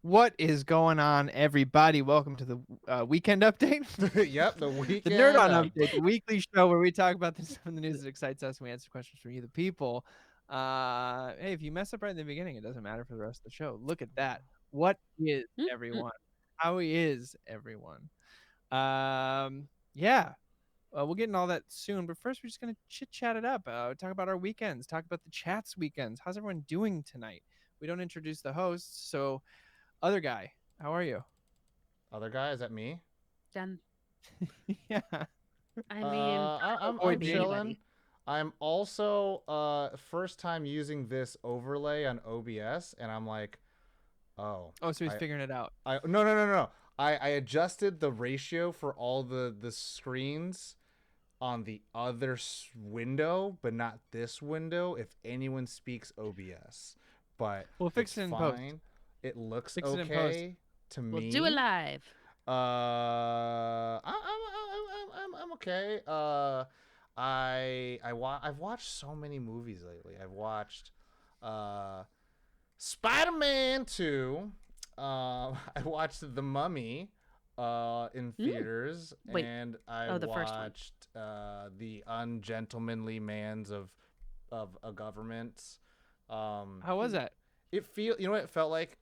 What is going on, everybody? Welcome to the weekend update. Yep, the weekend. The Nerd On Update, the weekly show where we talk about the stuff in the news that excites us and we answer questions from you, the people. Hey, if you mess up right in the beginning, it doesn't matter for the rest of the show. Look at that. What is everyone? How is everyone? Yeah. We'll get into all that soon, but first we're just gonna chit-chat it up. Talk about our weekends. Talk about the chat's weekends. How's everyone doing tonight? We don't introduce the hosts, so other guy, how are you? Other guy, is that me? Done. Yeah. I mean, I'm chilling. I'm also first time using this overlay on OBS, and I'm like, oh. Oh, so he's figuring it out. No. I adjusted the ratio for all the screens on the other window, but not this window. If anyone speaks OBS, but we'll fix it in post. It looks okay to me. We'll do it live. I'm okay. I've watched so many movies lately. I've watched Spider-Man 2. I watched The Mummy in theaters, and I watched The Ungentlemanly Mans of a Government. How was that? You know what it felt like?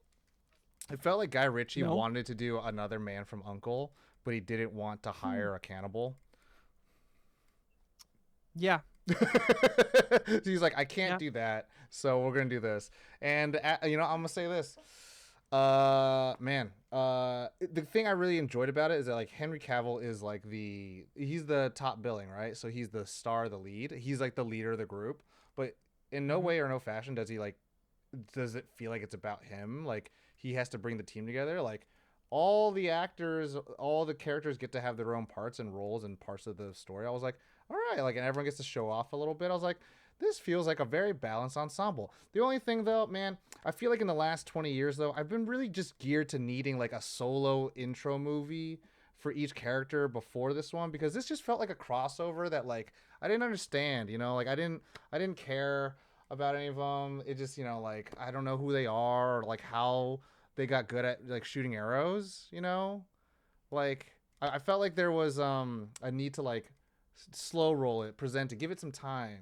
It felt like Guy Ritchie wanted to do another Man from U.N.C.L.E., but he didn't want to hire a cannibal. Yeah. So he's like, I can't do that, so we're going to do this. And, I'm going to say this. The thing I really enjoyed about it is that, like, Henry Cavill is, like, he's the top billing, right? So he's the star, the lead. He's, like, the leader of the group. But in no way or no fashion does it feel like it's about him? Like, he has to bring the team together. Like, all the actors, all the characters get to have their own parts and roles and parts of the story. I was like, all right, like, and everyone gets to show off a little bit. I was like, this feels like a very balanced ensemble. The only thing, though, man, I feel like in the last 20 years, though, I've been really just geared to needing, like, a solo intro movie for each character before this one, because this just felt like a crossover that, like, I didn't understand, like, I didn't care about any of them. It just, like, I don't know who they are or, like, how they got good at, like, shooting arrows, like, I felt like there was a need to, like, slow roll it, present it, give it some time.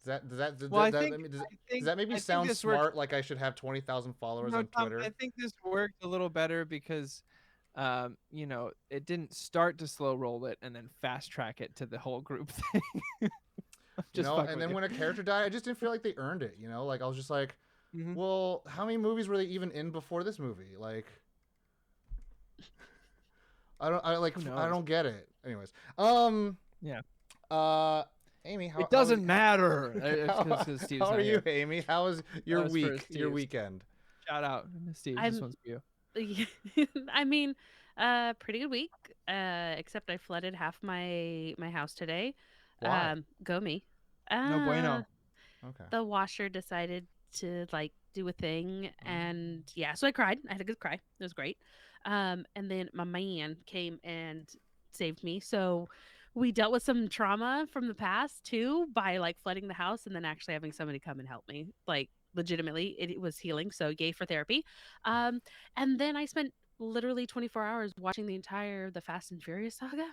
Does that maybe sound smart? Like I should have 20,000 followers on Twitter? I think this worked a little better because it didn't start to slow roll it and then fast track it to the whole group thing. And then when a character died, I just didn't feel like they earned it. Like I was just like, well, how many movies were they even in before this movie? Like, I don't get it. Anyways, yeah. Amy, it doesn't matter. How are you, Amy? How was your week? Your weekend? Shout out, Steve. This one's for you. I mean, Pretty good week. Except I flooded half my house today. Why? Go me. No Uh, bueno. Okay. the washer decided to like do a thing, Oh. and yeah, so I cried. I had a good cry. It was great. And then my man came and saved me. So we dealt with some trauma from the past too by like flooding the house and then actually having somebody come and help me. Like legitimately, it was healing. So yay for therapy. Um, and then I spent literally 24 hours watching the Fast and Furious saga,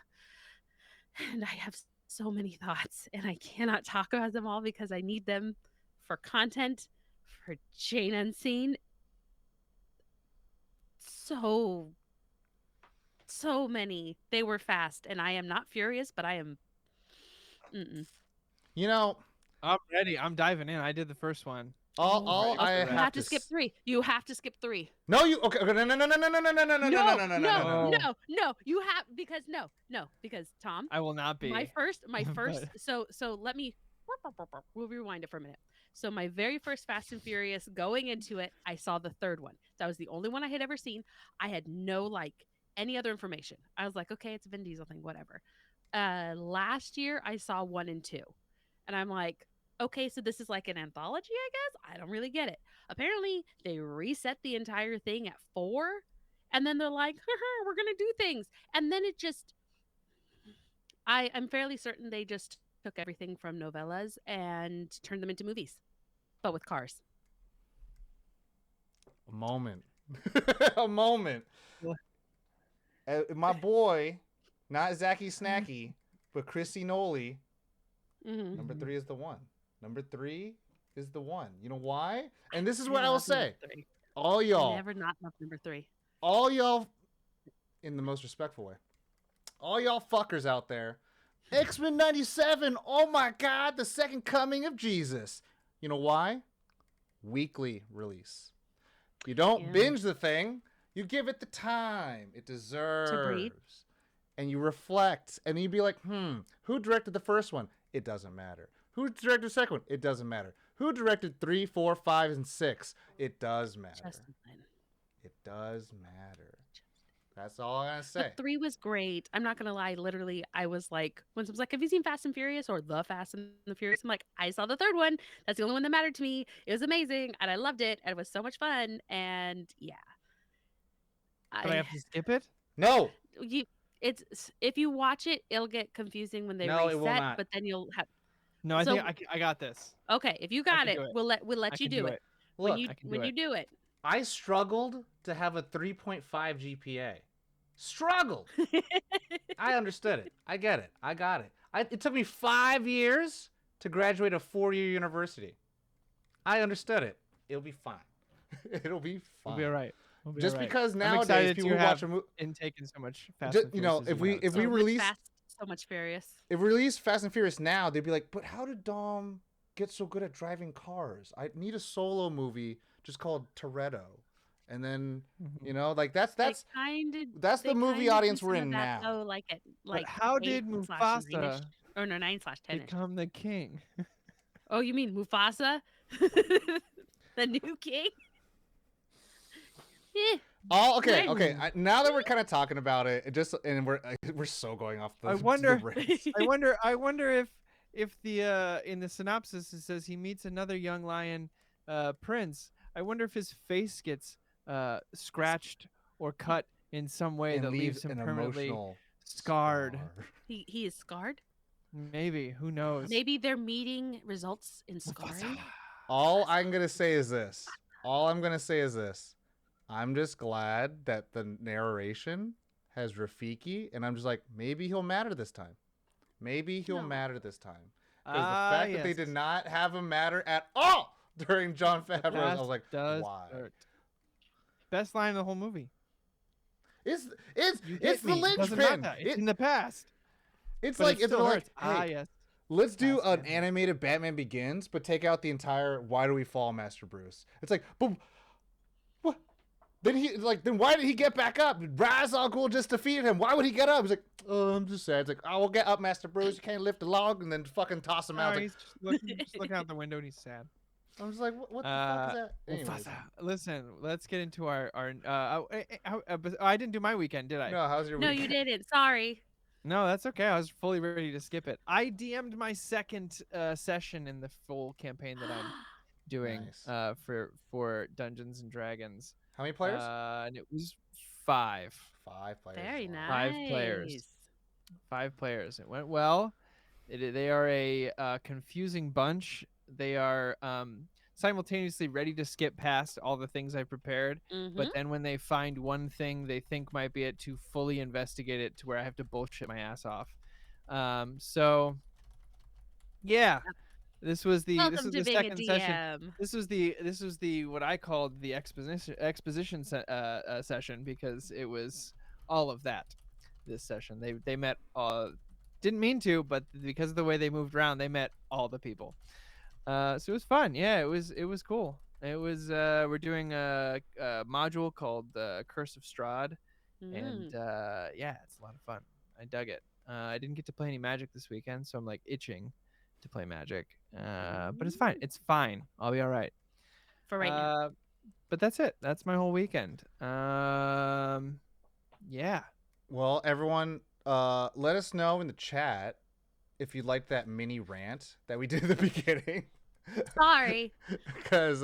and I have so many thoughts, and I cannot talk about them all because I need them for content for Jane Unseen. So so many. They were fast, and I am not furious, but I am. Mm-mm. You know, I'm ready. I'm diving in. I did the first one. You, I'm ready all for I the you rest. have have to to skip 3. You have to skip 3. no, you okay? Okay, no, no, no, no, no, no, no, no, no, no, no, no, No, no, no, no, no, no, no. Oh, no. You have because no because Tom, I will not be. my first. But So let me. We'll rewind it for a minute. So my very first Fast and Furious, going into it, I saw the third one. That was the only one I had ever seen. I had no like any other information. I was like, okay, it's a Vin Diesel thing, whatever. Last year I saw 1 and 2, and I'm like, okay, so this is like an anthology, I guess. I don't really get it. Apparently, they reset the entire thing at 4, and then they're like, haha, we're gonna do things, and then it just. I'm fairly certain they just took everything from novellas and turned them into movies, but with cars. A moment, a moment. What? My boy, not Zachy Snacky, but Chrissy Noli. Mm-hmm. Number Mhm. 3 is the one. Number 3 is the one. You know why? And this is I what I will love number say. 3. All y'all, Never not love number 3. all y'all, in the most respectful way, all y'all fuckers out there, X-Men 97, oh my god, the second coming of Jesus. You know why? Weekly release. You don't Yeah. binge the thing, you give it the time it breathe. deserves. And you reflect, and you'd be like, who directed the first one? It doesn't matter. Who directed the second one? It doesn't matter. Who directed 3, 4, 5, and 6? It does matter. Justin Lin. It does matter. That's all I gotta say. But 3 was great. I'm not gonna lie. Literally, I was like, when someone's like, "Have you seen Fast and Furious or The Fast and the Furious?" I'm like, "I saw the third one. That's the only one that mattered to me. It was amazing, and I loved it, and it was so much fun." And yeah, I I have to skip it. No, you it's if you watch it, it'll get confusing when they No, it will reset, not. but then you'll have. No, I think So I got this. okay, if you I got can it, do it. we'll I let you can do do it. it. look, I can When do you it. do it. I struggled to have a 3.5 GPA. Struggled. I understood it. I get it. I got it. It took me 5 years to graduate a 4-year university. I understood it. It'll be fine. It'll be fine. We'll be all right. We'll be Just all right. because I'm nowadays excited people to who watch have a movie, intaken so much Fast just, and you Furious know, as you have. if So we much release fast, so much furious. if we release Fast and Furious now, they'd be like, but how did Dom get so good at driving cars? I need a solo movie just called Toretto, and then Mhm. you know, like that's They kinda the movie kinda do audience we're some of in that now. though, like at But like how did 8/9ish, Mufasa or no 9/10ish. become the king? Oh, you mean Mufasa, the new king? Eh, Okay. meh. Now that we're kind of talking about it, and we're so going off the I the wonder. race. I wonder if the in the synopsis it says he meets another young lion prince. I wonder if his face gets scratched or cut in some way And that leaves leaves him an permanently emotional scarred. scar. He is scarred. Maybe, who knows? Maybe their meeting results in Mufasa. scarring. All I'm gonna say is this. All I'm gonna say is this. I'm just glad that the narration has Rafiki, and I'm just like, maybe he'll matter this time. Maybe he'll No. matter this time. Because the Ah, fact that they yes. did not have him matter at all during John Favreau's, I was Past like, does why? hurt. Best line in the whole movie. It's You it's hit the me. It doesn't linchpin. matter. It's in the past. It's But like it it's still like, hurts. Ah, hey, yes. let's do Past an can hurt. animated Batman Begins, but take out the entire "Why do we fall, Master Bruce?" It's like, but what? Then why did he get back up? Ra's al Ghul just defeated him. Why would he get up? He's like, oh, I'm just sad. It's like, I will get up, Master Bruce. You can't lift a log, and then fucking toss him out. No, It's he's just looking out the window and he's sad. I was like, what the fuck is that? Anyways, Mufasa. Listen, let's get into but I didn't do my weekend, did I? no, how's your No, you weekend? didn't. Sorry. No, that's okay. I was fully ready to skip it. I DM'd my second session in the full campaign that I'm doing Nice. for Dungeons and Dragons. How many players? And it was 5. 5 players. Very Wow. 5 players. nice. 5 players. It went well. They are a confusing bunch. They are simultaneously ready to skip past all the things I prepared, Mm-hmm. but then when they find one thing they think might be it, to fully investigate it to where I have to bullshit my ass off. So yeah, this was Welcome to the being a second session. DM. This was the what I called the exposition session, because it was all of that. This session, they met didn't mean to, but because of the way they moved around, they met all the people. So it was fun. Yeah, it was cool. It was we're doing a module called Curse of Strahd, and yeah, it's a lot of fun. I dug it. I didn't get to play any Magic this weekend, so I'm like itching to play Magic. But it's fine. It's fine. I'll be all right. For right now. But that's it. That's my whole weekend. Yeah. Well, everyone, let us know in the chat if you liked that mini rant that we did at the beginning. Sorry. Because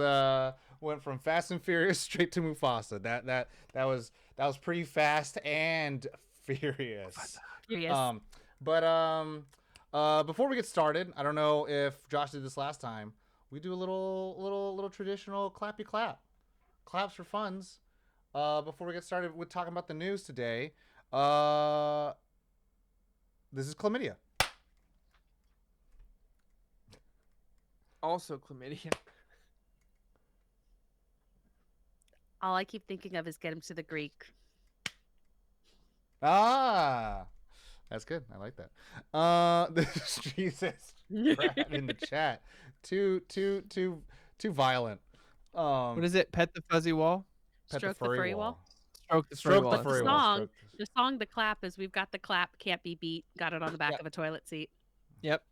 went from Fast and Furious straight to Mufasa. That was pretty fast and furious. Furious. Before we get started, I don't know if Josh did this last time. We do a little traditional clappy claps for funds. Before we get started with talking about the news today, this is chlamydia. Also chlamydia. All I keep thinking of is get him to the Greek. Ah, that's good. I like that. This Jesus Brad in the chat. Too violent. What is it? Pet the fuzzy wall? Pet Stroke the furry wall. Stroke the furry Stroke wall. the But furry the wall. song, the song, the clap is "We've got the clap, can't be beat." Got it on the back of a toilet seat. Yep.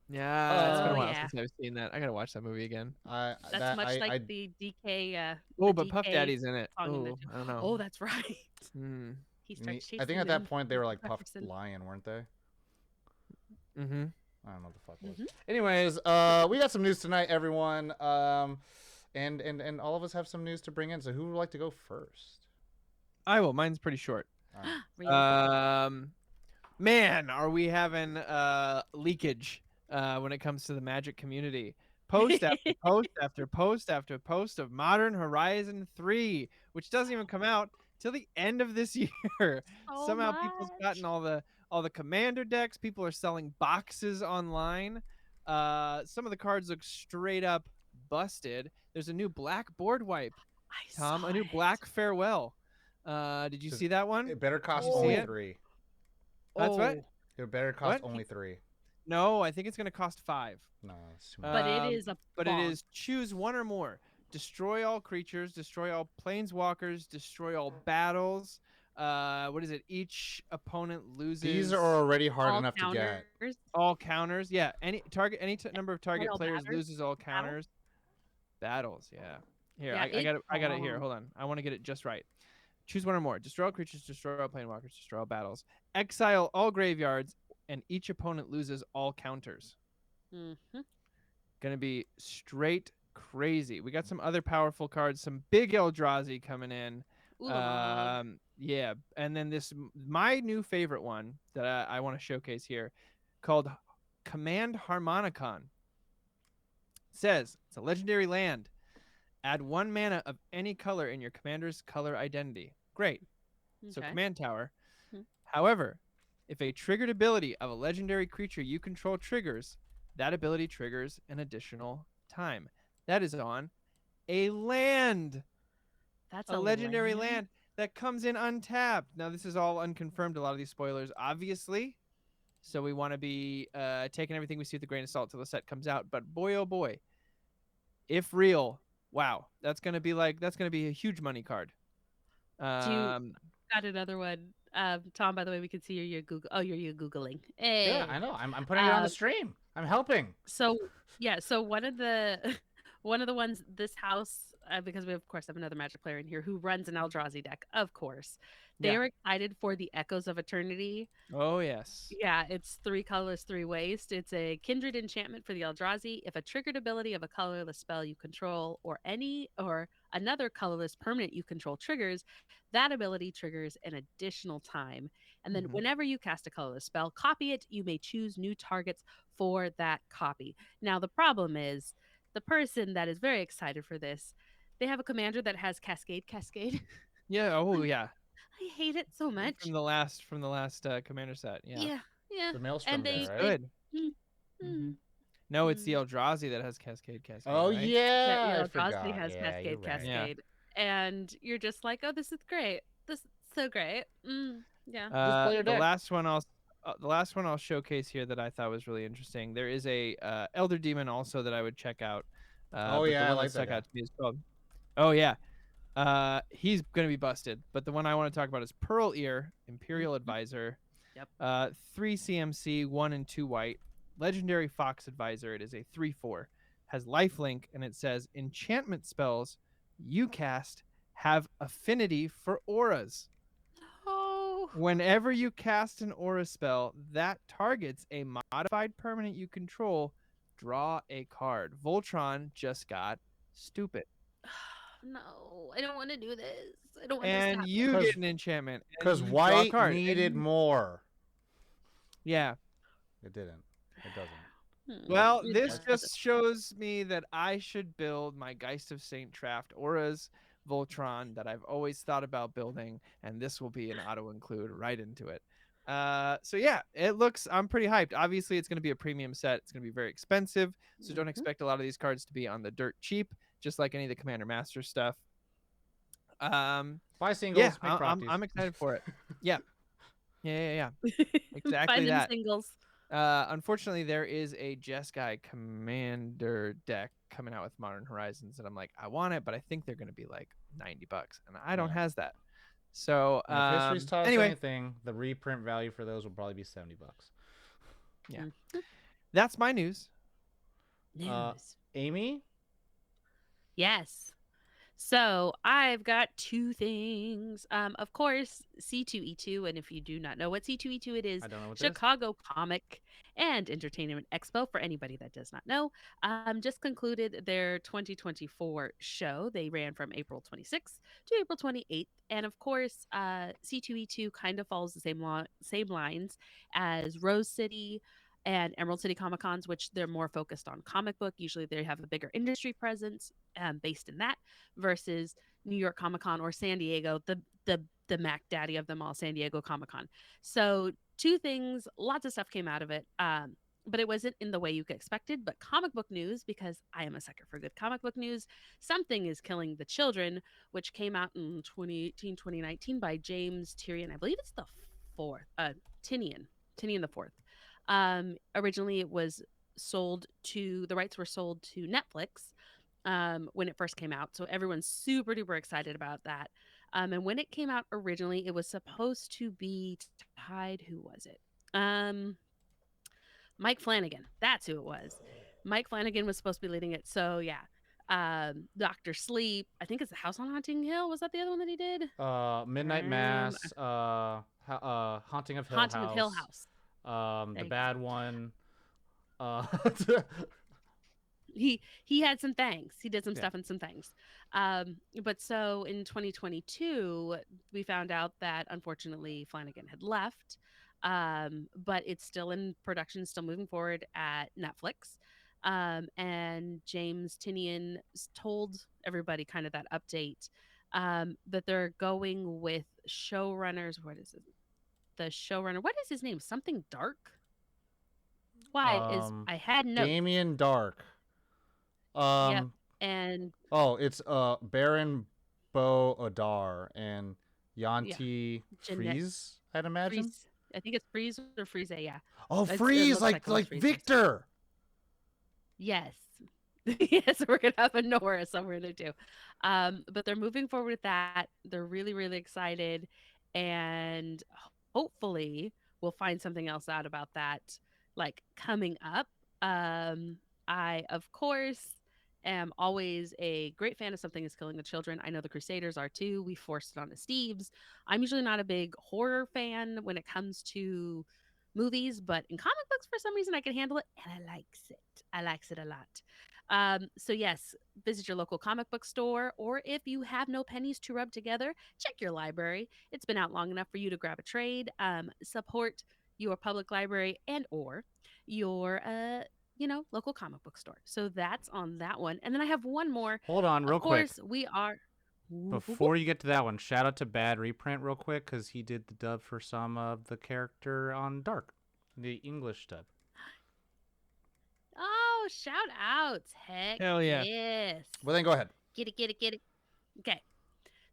Yeah, it's been a Oh, while yeah. since I've seen that. I gotta watch that movie again. That's much like the DK. Oh, the but Puff DK Daddy's in it. song in the Oh, two. I don't know. Oh, that's right. Hmm. He starts chasing I think at that them point they were like with Puff Jefferson. Lion, weren't they? Mm-hmm. I don't know what the fuck it was. Anyways, we got some news tonight, everyone. And all of us have some news to bring in. So who would like to go first? I will. Mine's pretty short. All right. Really? Man, are we having leakage when it comes to the Magic community? Post after post after post after post of Modern Horizon 3, which doesn't even come out till the end of this year. So Somehow people's gotten all the commander decks. People are selling boxes online. Some of the cards look straight up busted. There's a new black board wipe, Tom. A new black farewell. Did you see that one? It better cost Did you see only it? 3. That's what? It better cost What? only 3. No, I think it's gonna cost 5. No, it's too much. But it is a. But bomb. it is choose one or more. Destroy all creatures, destroy all planeswalkers, destroy all battles. What is it? Each opponent loses. These are already hard all enough to get. counters. all counters. Yeah, any number of target all players batters? loses all counters. Battles, yeah. Here, Yeah, I got it here. Hold on. I want to get it just right. Choose one or more. Destroy all creatures, destroy all planeswalkers, destroy all battles. Exile all graveyards, and each opponent loses all counters. Mm-hmm. Gonna be straight crazy. We got some other powerful cards, some big Eldrazi coming in. Ooh, la la. Yeah, and then my new favorite one that I want to showcase here, called Command Harmonicon. It says it's a legendary land. Add 1 mana of any color in your commander's color identity. Great. So Okay. command tower. Hmm. However, if a triggered ability of a legendary creature you control triggers, that ability triggers an additional time. That is on a land. That's A legendary land that comes in untapped. Now, this is all unconfirmed, a lot of these spoilers, obviously. So we want to be taking everything we see with a grain of salt till the set comes out. But boy, oh boy, if real, wow, that's gonna be a huge money card. Got another one. Tom, by the way, we can see you're Google. Oh, you're Googling. Hey. Yeah, I know. I'm putting it on the stream. I'm helping. So yeah, so one of the one of the ones this house, because we of course have another Magic player in here who runs an Eldrazi deck, of course. They Yeah. are excited for the Echoes of Eternity. Oh yes. Yeah, it's 3 colors, 3 waste. It's a kindred enchantment for the Eldrazi. If a triggered ability of a colorless spell you control or another colorless permanent you control triggers, that ability triggers an additional time. And then Mhm. whenever you cast a colorless spell, copy it, you may choose new targets for that copy. Now the problem is the person that is very excited for this, they have a commander that has Cascade. Yeah. Oh yeah. I hate it so much. From the last commander set. Yeah. Yeah, yeah. The And Maelstrom It guy, was right? they good. mm, Hmm. mm, No, it's the mm. Eldrazi that has Cascade, Oh right? Yeah, yeah, I yeah, Eldrazi forgot. has Yeah, you're right. Yeah. Cascade, and you're just like, "Oh, this is great. This is so great." Yeah. Just play your The deck. last one I'll showcase here that I thought was really interesting. There is a Elder Demon also that I would check out. Oh But the yeah, I one that like that stuck guy. out to me is called. Oh yeah. He's gonna be busted. But the one I want to talk about is Pearl Ear, Imperial Mhm. Advisor. Yep. 3 CMC, 1 and 2 white. Legendary Fox Advisor. It is a 3/4. Has lifelink, and it says enchantment spells you cast have affinity for auras. Oh. Whenever you cast an aura spell that targets a modified permanent you control, draw a card. Voltron just got stupid. No, I don't wanna do this. I don't want this to And happen. you get Cause an enchantment and cause you draw a white card. And needed more. yeah. It didn't. It doesn't. Well, It this Like doesn't. just shows me that I should build my Geist of Saint Traft auras Voltron that I've always thought about building, and this will be an auto include right into it. So yeah, I'm pretty hyped. Obviously, it's going to be a premium set. It's going to be very expensive, so don't Mhm. expect a lot of these cards to be on the dirt cheap, just like any of the Commander Master stuff. Um, buy yeah, singles, make I'm profties. excited for it. Yeah, yeah. Exactly Find them that. singles. Unfortunately, there is a Jeskai Commander deck coming out with Modern Horizons, and I'm like, I want it, but I think they're going to be like $90, and I don't Yeah. has that. So, And if history's taught us anyway, anything, the reprint value for those will probably be $70. yeah, Mhm. that's my news. Uh, News. Amy, Yes. So I've got 2 things. Of course, C2E2, and if you do not know what C2E2 it is, I don't know what this. Chicago Comic and Entertainment Expo. For anybody that does not know, just concluded their 2024 show. They ran from April 26th to April 28th, and of course, C2E2 kind of follows the same lines as Rose City and Emerald City Comic Cons, which they're more focused on comic book. Usually, they have a bigger industry presence based in that versus New York Comic Con or San Diego, the Mac Daddy of them all, San Diego Comic Con. So 2 things, lots of stuff came out of it. But it wasn't in the way you expected. But comic book news, because I am a sucker for good comic book news, Something is Killing the Children, which came out in 2018, 2019 by James Tyrion. I believe it's the fourth, Tinian the fourth. Originally, it was the rights were sold to Netflix when it first came out. So everyone's super duper excited about that. And when it came out originally, it was supposed to be tied. Who was it? Mike Flanagan. That's who it was. Mike Flanagan was supposed to be leading it. So yeah. Doctor Sleep. I think it's the House on Haunting Hill. Was that the other one that he did? Midnight Mass, Haunting of Hill Haunting of Hill House, House. the There you go. bad one. Uh, He had some things. He did some Yeah. stuff and some things. But so in 2022, we found out that unfortunately Flanagan had left. But it's still in production, still moving forward at Netflix. And James Tinian told everybody kind of that update that they're going with showrunners. What is it? The showrunner. What is his name? Something Dark. Why is I had notes. Damien Dark. Yep. And Oh, it's Baron Bo Odar and yeah, Yanti Jeanette Freeze, I'd imagine. Freeze. I think it's Freeze or Freeze. Yeah, Oh, it Freeze, looks like almost like Freeze. Victor. Yes. Yes, we're gonna have a Nora somewhere there too. But they're moving forward with that. They're really, really excited, and hopefully we'll find something else out about that, like coming up. I of course am always a great fan of Something is Killing the Children. I know the Crusaders are too. We forced it on the Steves. I'm usually not a big horror fan when it comes to movies, but in comic books, for some reason, I can handle it, and I likes it. I likes it a lot. So yes, visit your local comic book store, or if you have no pennies to rub together, check your library. It's been out long enough for you to grab a trade. Support your public library and or your local comic book store. So that's on that one. And then I have one more. Hold on, real Of quick. course, we are. Whoop, whoop, whoop. Before you get to that one, shout out to Bad Reprint real quick because he did the dub for some of the character on Dark, the English dub. Oh, shout outs. Heck Hell yeah. yes. Well, then go ahead. Get it, get it, get it. Okay.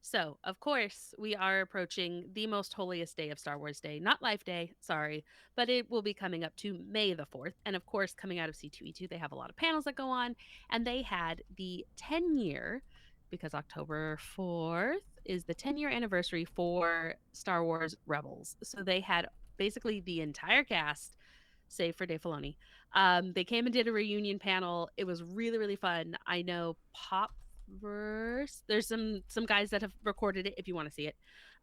So, of course, we are approaching the most holiest day of Star Wars Day. Not Life Day, sorry, but it will be coming up to May the 4th. And of course, coming out of C2E2, they have a lot of panels that go on. And they had the 10-year, because October 4th is the 10-year anniversary for Star Wars Rebels. So they had basically the entire cast, save for Dave Filoni. They came and did a reunion panel. It was really, really fun. I know Popverse. There's some guys that have recorded it if you want to see it.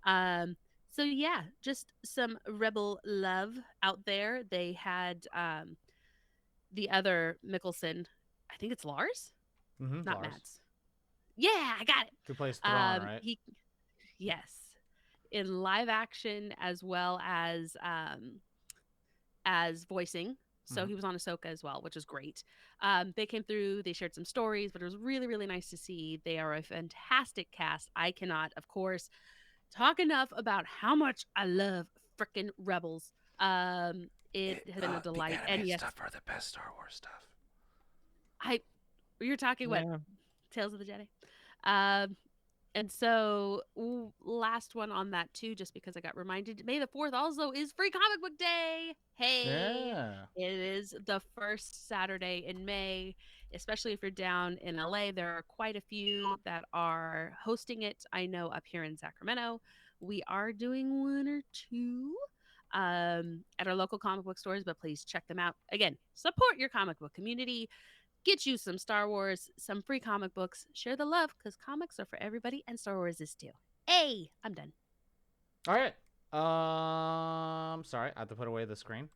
So yeah, just some Rebel love out there. They had the other Mickelson. I think it's Lars, not Lars. Mads. Yeah, I got it. Who plays Thrawn, right? Yes, in live action as voicing. So he was on Ahsoka as well, which is great. They came through, they shared some stories, but it was really, really nice to see. They are a fantastic cast. I cannot, of course, talk enough about how much I love freaking Rebels. It has been a delight. The and yes, stuff are the best Star Wars stuff. You're talking what? Tales of the Jedi. And so last one on that too, just because I got reminded, May the 4th also is Free Comic Book Day. Hey, Yeah. it is the first Saturday in May, especially if you're down in LA. There are quite a few that are hosting it. I know up here in Sacramento, we are doing one or two at our local comic book stores, but please check them out. Again, support your comic book community. Get you some Star Wars, some free comic books. Share the love because comics are for everybody and Star Wars is too. Hey, I'm done. All right. Sorry, I have to put away the screen.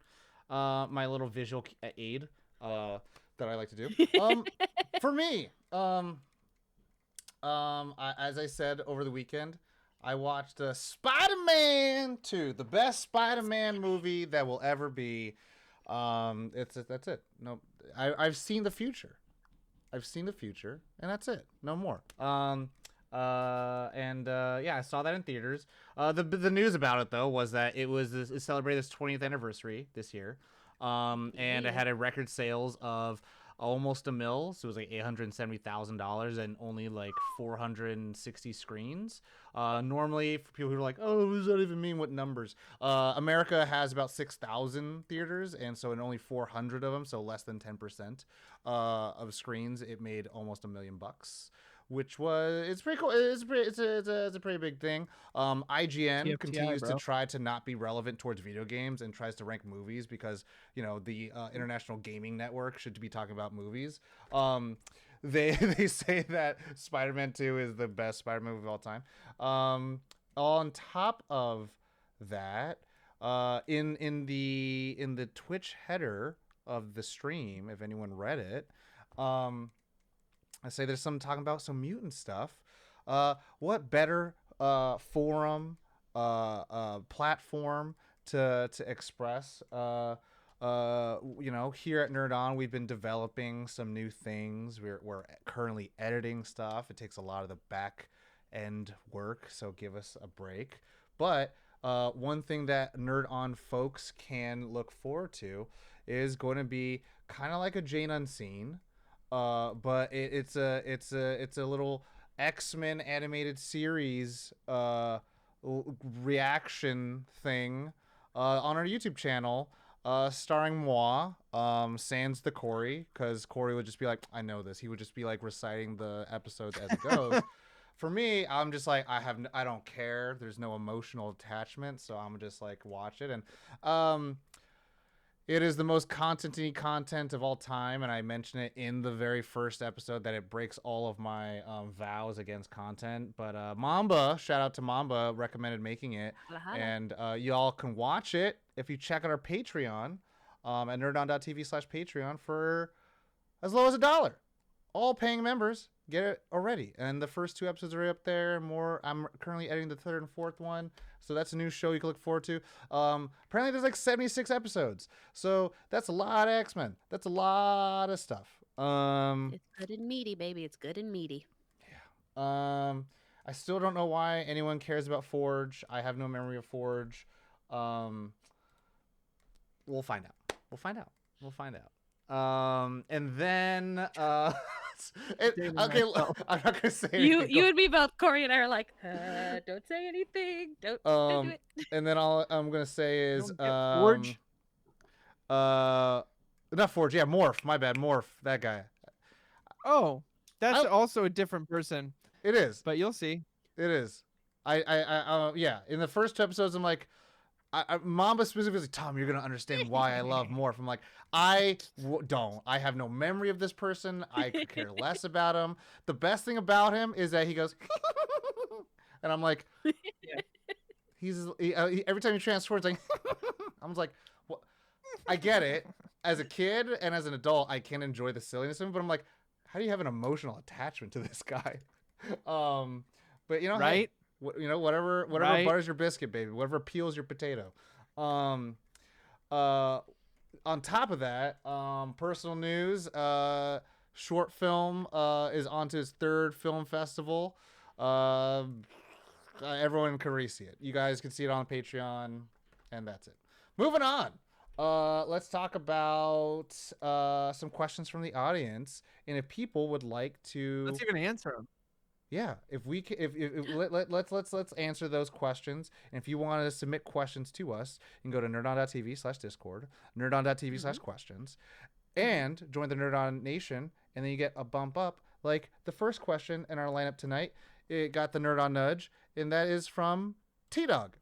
My little visual aid that I like to do. For me, as I said over the weekend, I watched Spider-Man 2, the best Spider-Man movie that will ever be. That's it. No, I've seen the future. I've seen the future, and that's it. No more. Yeah, I saw that in theaters. The news about it though was that it celebrated its 20th anniversary this year. And it had a record sales of almost $1 million. So it was like $870,000 and only like 460 screens. Normally for people who are like, oh, what does that even mean? What numbers? America has about 6,000 theaters, and so in only 400 of them, so less than 10% of screens, it made almost $1 million. Which it's pretty cool. It's a pretty big thing. IGN TFTI, continues bro. to try to not be relevant towards video games and tries to rank movies because the International Gaming Network should be talking about movies. They say that Spider-Man 2 is the best Spider-Man movie of all time. On top of that, in the Twitch header of the stream, if anyone read it, I say there's some talking about some mutant stuff. What better forum, platform to express? Here at Nerd On, we've been developing some new things. We're currently editing stuff. It takes a lot of the back end work, so give us a break. But one thing that Nerd On folks can look forward to is going to be kind of like a Jane Unseen. But it's a little X-Men animated series reaction thing on our YouTube channel, starring moi, sans the Corey, because Corey would just be like, I know this. He would just be like reciting the episodes as it goes. For me, I'm just like, I don't care. There's no emotional attachment, so I'm just like watch it. And It is the most content-y content of all time, and I mention it in the very first episode that it breaks all of my vows against content. But Mamba, shout out to Mamba, recommended making it, Holla, holla. and y'all can watch it if you check out our Patreon at nerdon.tv/Patreon for as low as $1. All paying members get it already, and the first 2 episodes are up there. More, I'm currently editing the 3rd and 4th one, so that's a new show you can look forward to. Apparently there's like 76 episodes, so that's a lot of X-Men. That's a lot of stuff. It's good and meaty, baby. It's good and meaty. I still don't know why anyone cares about Forge. I have no memory of Forge. We'll find out. We'll find out. And then okay, I'm not gonna say anything. You and me both. Corey and I are like, don't say anything. Don't do it. And then I'm gonna say is Don't get Forge. not Forge, yeah, Morph. My bad, Morph. That guy. Oh, that's also a different person. It is, but you'll see. It is. Yeah. In the first 2 episodes, I'm like, Mamba specifically was like, Tom, you're gonna understand why I love Morph. I'm like, don't. I have no memory of this person. I could care less about him. The best thing about him is that he goes, and I'm like, every time he transforms, like, I was like, what? I get it. As a kid and as an adult, I can enjoy the silliness of him, but I'm like, how do you have an emotional attachment to this guy? But you know, right? Hey, whatever right. butters your biscuit, baby. Whatever peels your potato. On top of that, personal news. Short film is onto its 3rd film festival. Everyone can see it. You guys can see it on Patreon, and that's it. Moving on. Let's talk about some questions from the audience, and if people would like to, let's even answer them. Yeah, if we can, let's answer those questions. And if you want to submit questions to us, you can go to nerdon.tv/discord, nerdon.tv/questions, and join the Nerdon Nation, and then you get a bump up. Like the first question in our lineup tonight, it got the Nerdon nudge, and that is from T-Dog.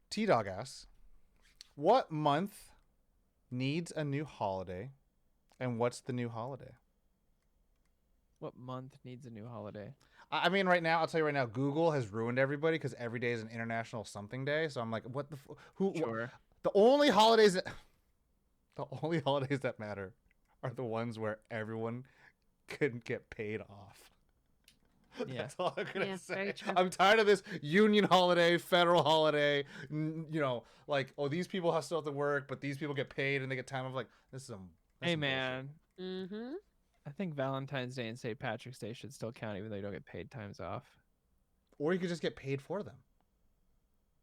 T-Dog asks, what month needs a new holiday, and what's the new holiday? What month needs a new holiday? I mean, right now, I'll tell you right now, Google has ruined everybody because every day is an international something day. So I'm like, what the who? Sure. The only holidays that matter are the ones where everyone couldn't get paid off. Yeah. That's all I'm gonna say. Very true. I'm tired of this union holiday, federal holiday. Like, oh, these people still have to work, but these people get paid and they get time off. Like, this is some. Hey, man. Mm-hmm. I think Valentine's Day and St. Patrick's Day should still count, even though you don't get paid times off. Or you could just get paid for them.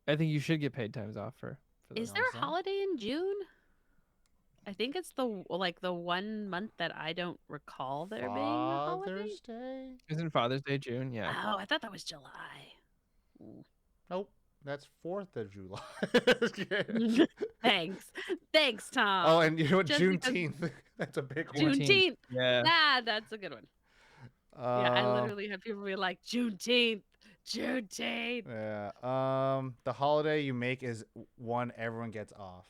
I think you should get paid times off for those. Is there a holiday in June? I think it's the 1 month that I don't recall there being a holiday. Father's Day? Isn't Father's Day June? Yeah. Oh, I thought that was July. Nope. That's 4th of July. Thanks, Tom. Oh, and you know what? Just Juneteenth. That's a big one. Juneteenth. Yeah. That's a good one. Yeah, I literally have people be like, Juneteenth. Yeah. The holiday you make is one everyone gets off.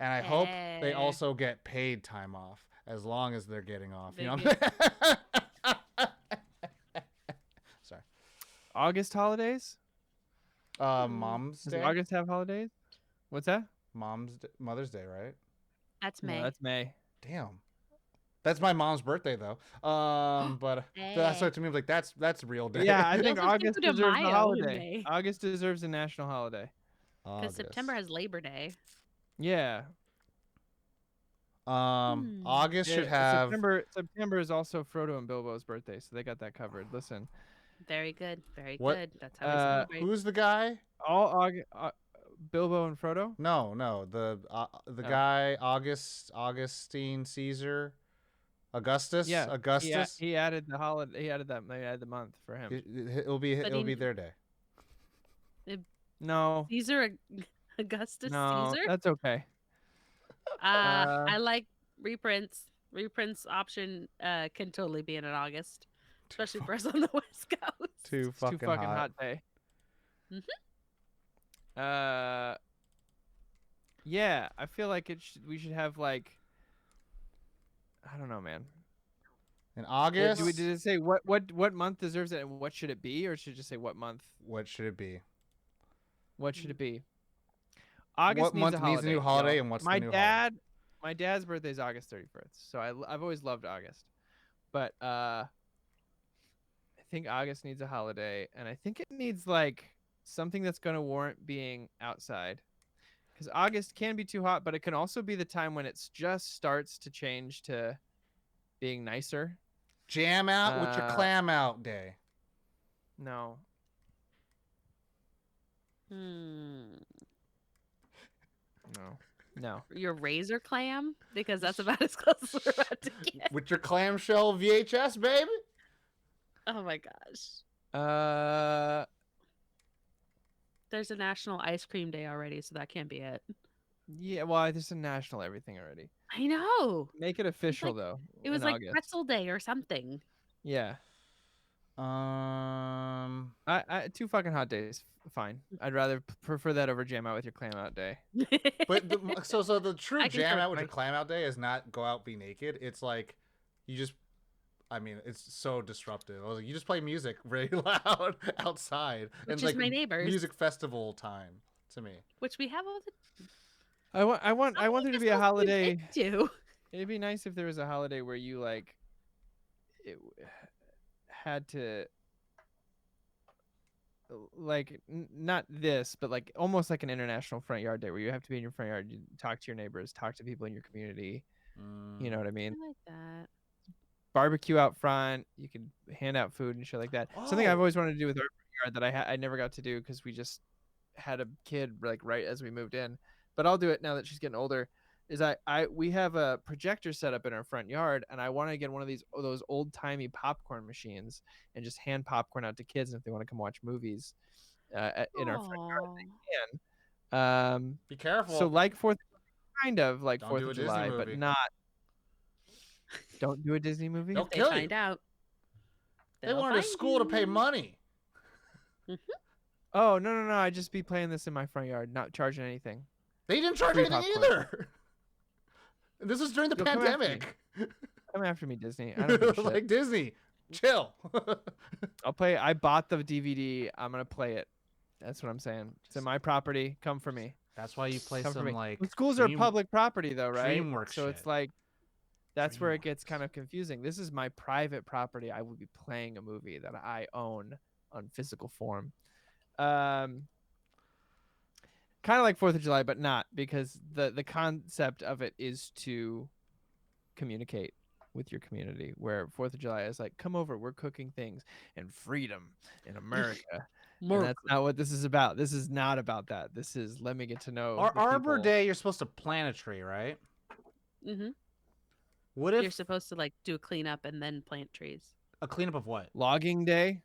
And I hope they also get paid time off as long as they're getting off. You know what I'm Sorry. August holidays? Mom's Does Day. August have holidays? What's that? Mother's Day, right? That's May. No, that's May. Damn. That's my mom's birthday though. But that's what to me like that's real day. Yeah, I think also August Cinco de deserves a Mayo in holiday. May. August deserves a national holiday. Because September has Labor Day. Yeah. August should have September is also Frodo and Bilbo's birthday, so they got that covered. Listen. Very good. Very What? good. That's how we celebrate. Who's the guy? All August, Bilbo and Frodo? No, the guy Augustine Caesar, Augustus. Yeah, Augustus. He added the holiday. He added the month for him. It'll be their day. No. Caesar Augustus No, Caesar. that's okay. I like reprints. Reprints option can totally be in August, especially for us on the West Coast. Too fucking hot day. Yeah, I feel like we should have like I don't know, man. In Did August, it say what month deserves it and what should it be, or should it just say what month? what should it be? What should Mm. it be? What August needs a month needs a new holiday, holiday, y'all. and what's the new holiday? My dad's birthday is August 31st, so I've always loved August, but I think August needs a holiday, and I think it needs like something that's going to warrant being outside. Because August can be too hot, but it can also be the time when it's just starts to change to being nicer. Jam out with your Uh, clam out day. no, Hmm. no, no. Your razor clam? Because that's about as close as we're about to get. With your clamshell VHS, baby. Oh my gosh. Uh, There's a National Ice Cream Day already, so that can't be it. yeah. Well, there's a national everything already. I know. Make it official though It was in like August. Pretzel Day or something. Yeah. Um, I 2 fucking hot days. Fine. I'd rather prefer that over jam out with your clam out day. but so the true I can jam throw out with your rice. clam out day is not go out be naked. It's like you just. I mean, it's so disruptive. I was like, you just play music very loud outside, Which and is like my neighbors. music festival time to me. Which we have all the. I want there to be a holiday. Too. It'd be nice if there was a holiday where you like it had to like not this, but like almost like an international front yard day where you have to be in your front yard, you talk to your neighbors, talk to people in your community. You know what I mean? I like that. Barbecue out front. You can hand out food and shit like that. Something I've Oh, always wanted to do with our front yard that I never got to do because we just had a kid like right as we moved in. But I'll do it now that she's getting older. Is we have a projector set up in our front yard, and I want to get one of those old timey popcorn machines and just hand popcorn out to kids, and if they want to come watch movies in our front yard, Aww. they can. be So careful. like kind of like Don't Fourth do of a Disney July, but movie. not. Don't do a Disney movie. They'll If they kill find you. out, They wanted a school to pay money. Oh no! I'd just be playing this in my front yard, not charging anything. They didn't charge Free anything popcorn. either. This was during the Yo, come after me. pandemic. Come after me, Disney. I don't give a shit. Like Disney, chill. I'll play. I bought the DVD. I'm gonna play it. That's what I'm saying. It's in my property. Come for me. That's why you play Come for some me. like The schools are public property, though, right? DreamWorks So it's shit. like that's where it gets DreamWorks. kind of confusing. This is my private property. I will be playing a movie that I own on physical form. Kind of like 4th of July, but not because the concept of it is to communicate with your community. Where 4th of July is like, come over, we're cooking things and freedom in America. And that's not what this is about. This is not about that. This is let me get to know the Arbor people. Day, you're supposed to plant a tree, right? Mm-hmm. What if You're supposed to like do a cleanup and then plant trees. a cleanup of what? Logging day.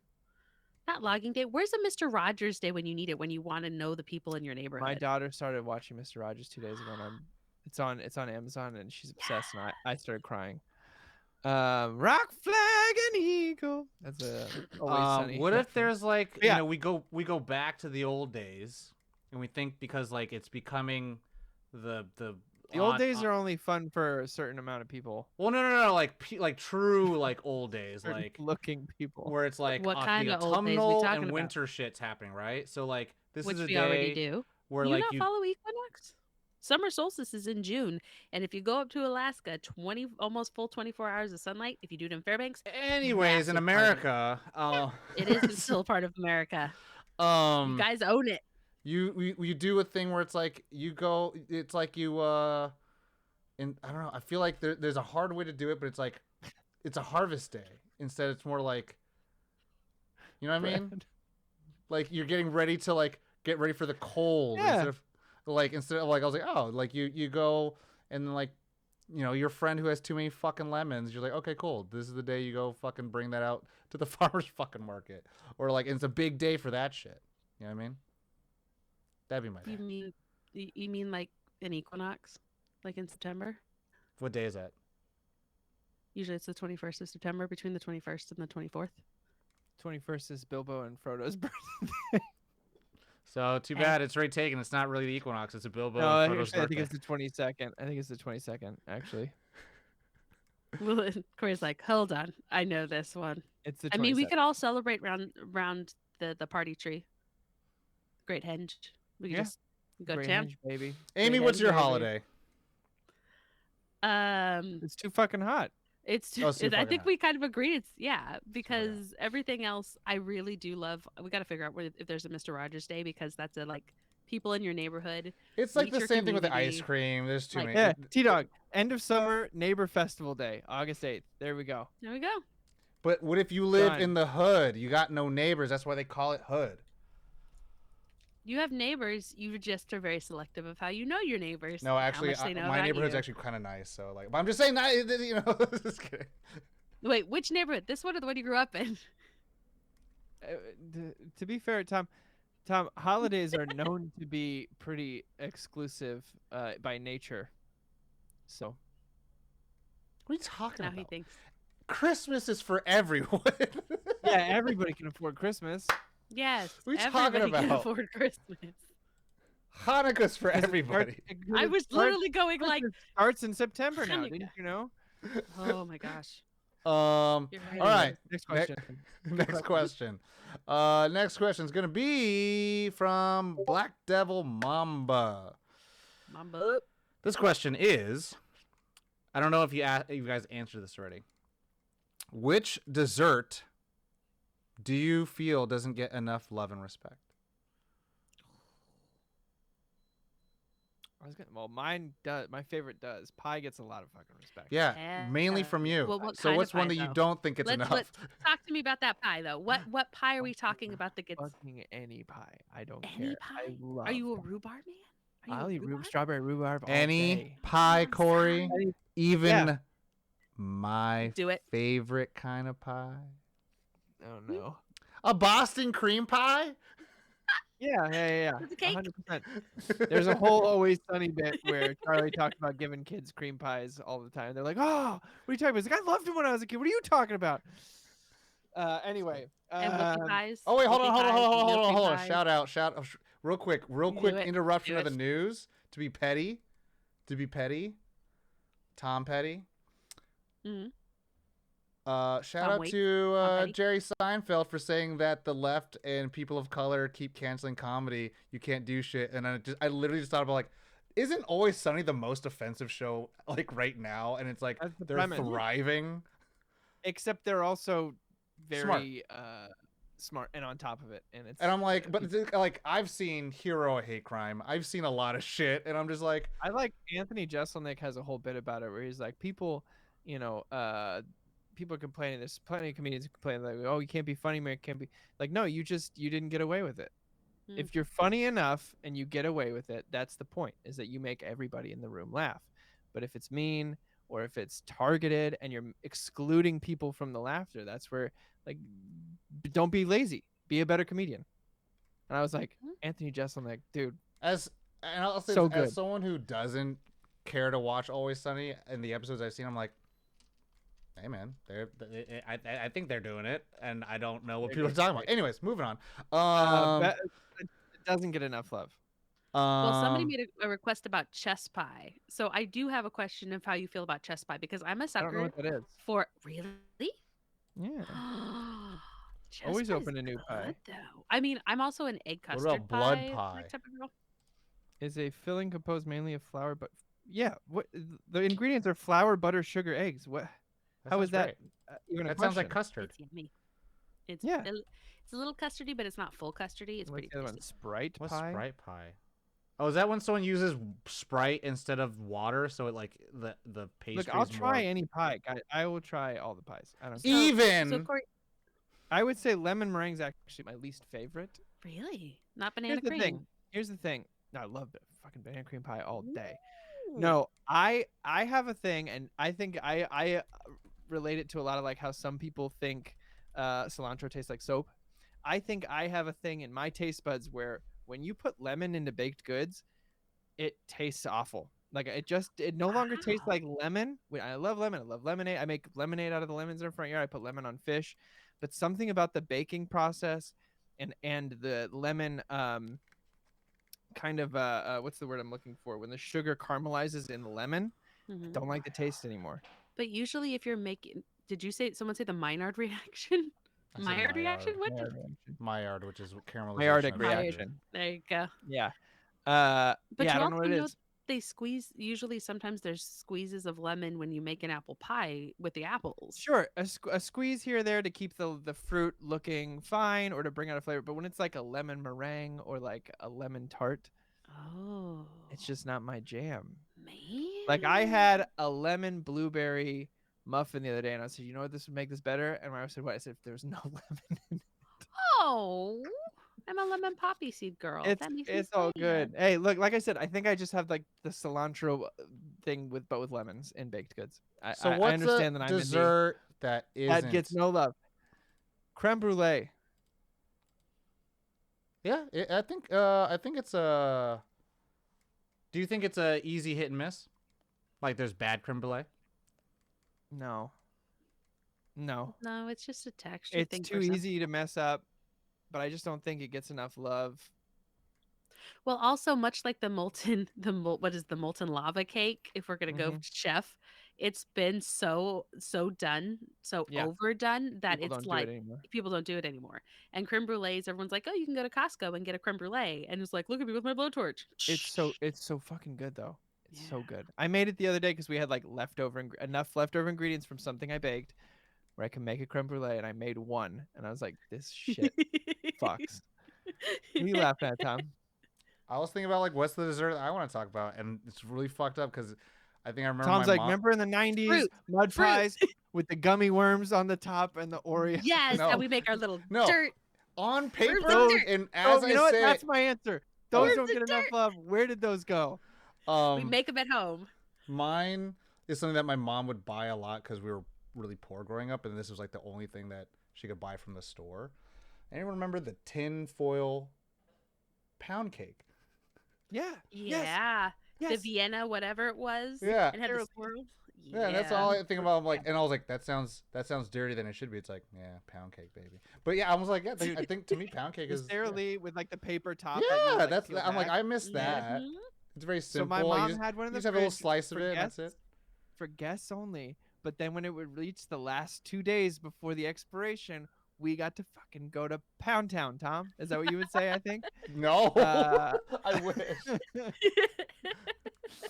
Not logging day. Where's a Mr. Rogers Day when you need it? When you want to know the people in your neighborhood? My daughter started watching Mr. Rogers 2 days ago, and it's on Amazon, and she's obsessed, and I started crying. Rock, flag, and eagle. That's a always sunny. What if there's like Yeah. you know we go back to the old days and we think because like it's becoming the old days are only fun for a certain amount of people. well no like true like old days Certain like looking people. where it's like What kind the of old days we autumnal talking and about? winter shit's happening, right? So like this Which is a we day already do. where You like not follow equinox? Summer solstice is in June, and if you go up to Alaska, almost full 24 hours of sunlight. If you do it in Fairbanks, anyways in massive America it is still part of America. You guys own it. you do a thing where it's like you go it's like you and I don't know, I feel like there's a hard way to do it, but it's like it's a harvest day instead. It's more like, you know what I mean? Like you're getting ready to like get ready for the cold instead of like I was like, oh, like you go and then like, you know, your friend who has too many fucking lemons, you're like, okay, cool, this is the day you go fucking bring that out to the farmer's fucking market, or like it's a big day for that shit. You know what I mean? That'd be my day. You mean like an equinox, like in September? What day is that? Usually it's the 21st of September, between the 21st and the 24th. 21st is Bilbo and Frodo's birthday. So too bad it's already taken. It's not really the equinox. It's a Bilbo No, and Frodo's actually, I think birthday. it's the 22nd. I think it's the 22nd, actually. Well, Corey's like, hold on, I know this one. It's the 22nd. I mean, we could all celebrate round the party tree. Great henge. We could Yeah. just go Great town. henge, baby. Amy, Great what's henge, your baby. holiday? It's too fucking hot. It's Oh, it's too I fucking think hot. we kind of agree. It's fucking because everything else I really do love. We got to figure out if there's a Mr. Rogers Day, because that's a like people in your neighborhood. It's like meet the your same thing with the ice community. cream. There's too Like- many. Yeah, T-Dog. End of summer neighbor festival day, August 8th. There we go. There we go. But what if you live Done. in the hood? You got no neighbors. That's why they call it hood. You have neighbors. You just are very selective of how you know your neighbors. No, how actually, much they know my about neighborhood's you. actually kind of nice. So like, but I'm just saying that, you know, just kidding. Wait, which neighborhood? This one or the one you grew up in? To be fair, Tom, holidays are known to be pretty exclusive by nature. So What are you talking Now about? he thinks. Christmas is for everyone. yeah, everybody can afford Christmas. Yes. What are you talking everybody can about? afford Christmas. Hanukkah's for everybody. I was literally going like, starts in September now. Hanukkah. Didn't you know? oh my gosh. All You're right. right. Next question. Next question. Next question is gonna be from Black Devil Mamba. Mamba. This question is, I don't know if you guys answered this already. Which dessert do you feel doesn't get enough love and respect? Well, mine does. My favorite does. Pie gets a lot of fucking respect. Yeah, mainly from you. Well, what So kind what's of one pie, that you though? don't think it's Let's enough? talk to me about that pie though. What pie are we talking about that gets Fucking any pie. I don't any care. pie? I love Are you a rhubarb man? Are you I'll a eat rhubarb? strawberry rhubarb all Any day. pie, Come on, Corey? son. Even my Do it. favorite kind of pie? Oh no. A Boston cream pie? Yeah. It's a cake. 100%. There's a whole Always Sunny bit where Charlie talks about giving kids cream pies all the time. They're like, "Oh, what are you talking about?" He's like, "I loved it when I was a kid. What are you talking about?" Anyway. And whoopie pies. Oh wait, hold on. Whoopie pies, Shout out, real quick, Do it. interruption Do of the it. news to be petty. Tom Petty. Mhm. Shout Tom out Waits, to Tom Petty. Jerry Seinfeld for saying that the left and people of color keep canceling comedy. You can't do shit. And I literally just thought about like, isn't Always Sunny the most offensive show like right now? And it's like That's the they're premise. thriving. Except they're also very smart and on top of it. And I'm like, but it's like I've seen Hero a Hate Crime. I've seen a lot of shit, and I'm just like, I like Anthony Jeselnik has a whole bit about it where he's like, people, people are complaining. There's plenty of comedians complaining like, oh, you can't be funny, man. It can't be like, no, you didn't get away with it. Mm. If you're funny enough and you get away with it, that's the point, is that you make everybody in the room laugh. But if it's mean or if it's targeted and you're excluding people from the laughter, that's where, like, don't be lazy. Be a better comedian. And I was like, Anthony Jeselnik, dude. and I'll say So this, as good. someone who doesn't care to watch Always Sunny, in the episodes I've seen, I'm like, hey man, I think they're doing it, and I don't know what people are talking about. Anyways, moving on. It doesn't get enough love. Well, somebody made a request about chess pie. So I do have a question of how you feel about chess pie, because I'm a I don't know sucker what that is. for really. Yeah. Chess Always pie's open a new pie. good, though. I mean, I'm also an egg What custard about blood pie pie? like type of girl. Is a filling composed mainly of flour, but what the ingredients are flour, butter, sugar, eggs. What? How is that even a That sounds like question? custard. It's yummy. It's Yeah. It's a little custardy, but it's not full custardy. It's What's pretty the other one? tasty. Sprite What's pie. Sprite pie? Oh, is that when someone uses Sprite instead of water, so it like the pastry? Look, I'll try any pie. I will try all the pies. I don't care. Even So Corey, I would say lemon meringue's actually my least favorite. really? Not banana Here's the cream? thing. Here's the thing. No, I love fucking banana cream pie all day. Ooh. No, I have a thing, and I think I relate it to a lot of like how some people think cilantro tastes like soap. I think I have a thing in my taste buds where when you put lemon into baked goods, it tastes awful. Like it no longer tastes like lemon. I love lemon. I love lemonade. I make lemonade out of the lemons in the front yard. I put lemon on fish, but something about the baking process and the lemon kind of what's the word I'm looking for? When the sugar caramelizes in the lemon, I Mhm. don't like the taste anymore. But usually, if you're making, did you say someone say the Maynard reaction? I said Maillard reaction? Maillard. What? Maillard reaction. Maillard, which is caramelization Maillardic of Maillard. sugar. reaction. There you go. Yeah. But Yeah, I you don't know also what it know is. they squeeze. Usually, sometimes there's squeezes of lemon when you make an apple pie with the apples. Sure, a squeeze here or there to keep the fruit looking fine or to bring out a flavor. But when it's like a lemon meringue or like a lemon tart, Oh, it's just not my jam. man. Like I had a lemon blueberry muffin the other day, and I said, "You know what? This would make this better." And my wife said, "What?" I said, "If there's no lemon in it, Oh, I'm a lemon poppy seed girl. That makes me it's all sad. good." Hey, look, like I said, I think I just have like the cilantro thing with lemons in baked goods. So I what's a understand that I'm in the dessert that that gets isn't? no love. Creme brulee. Yeah, I think it's a. Do you think it's a easy hit and miss? Like there's bad creme brulee. No, no, No, it's just a texture it's thing too for some. easy to mess up. But I just don't think it gets enough love. Well, also much like the molten what is the molten lava cake, if we're gonna go Mhm. chef, it's been so done, so Yeah, overdone that people it's don't do it like anymore. people don't do it anymore. And creme brulees, everyone's like, "Oh, you can go to Costco and get a creme brulee," and it's like, "Look at me with my blowtorch." It's so fucking good though. It's Yeah. so good. I made it the other day because we had like enough leftover ingredients from something I baked where I can make a creme brulee, and I made one, and I was like, this shit fucks. What are you laughing at, Tom? I was thinking about like what's the dessert that I want to talk about, and it's really fucked up because I think I remember my Tom's like, mom. remember in the '90s Fruit, mud fruit. pies with the gummy worms on the top and the Oreo? Yes, and No, we make our little no, dirt. on Where's paper, the Those, dirt? and oh, as you I know what? say That's my answer. Those it, Where's don't the get enough dirt? love. Where did those go? We um, make them at home. mine is something that my mom would buy a lot because we were really poor growing up, and this was like the only thing that she could buy from the store. Anyone remember the tin foil pound cake? Yeah. Yes. Yeah. The Yes. Vienna, whatever it was, Yeah, and had the Sarah Lee. swirl. yeah, and that's Yeah. all I think about. I'm Yeah. like, and I was like, that sounds dirtier than it should be. It's like, yeah, pound cake, baby. But yeah, I was like, yeah, I think to me, pound cake The is Sara yeah, Lee with like the paper top that you would yeah. like That's peel I'm like, back. I miss Yes. that. Mhm. It's very So my simple. mom had one in You the just have a little fridge slice of for it, and that's guests, it. for guests only. But then when it would reach the last 2 days before the expiration, we got to fucking go to Pound Town. Tom, is that what you would say? I think. No, Uh, I wish.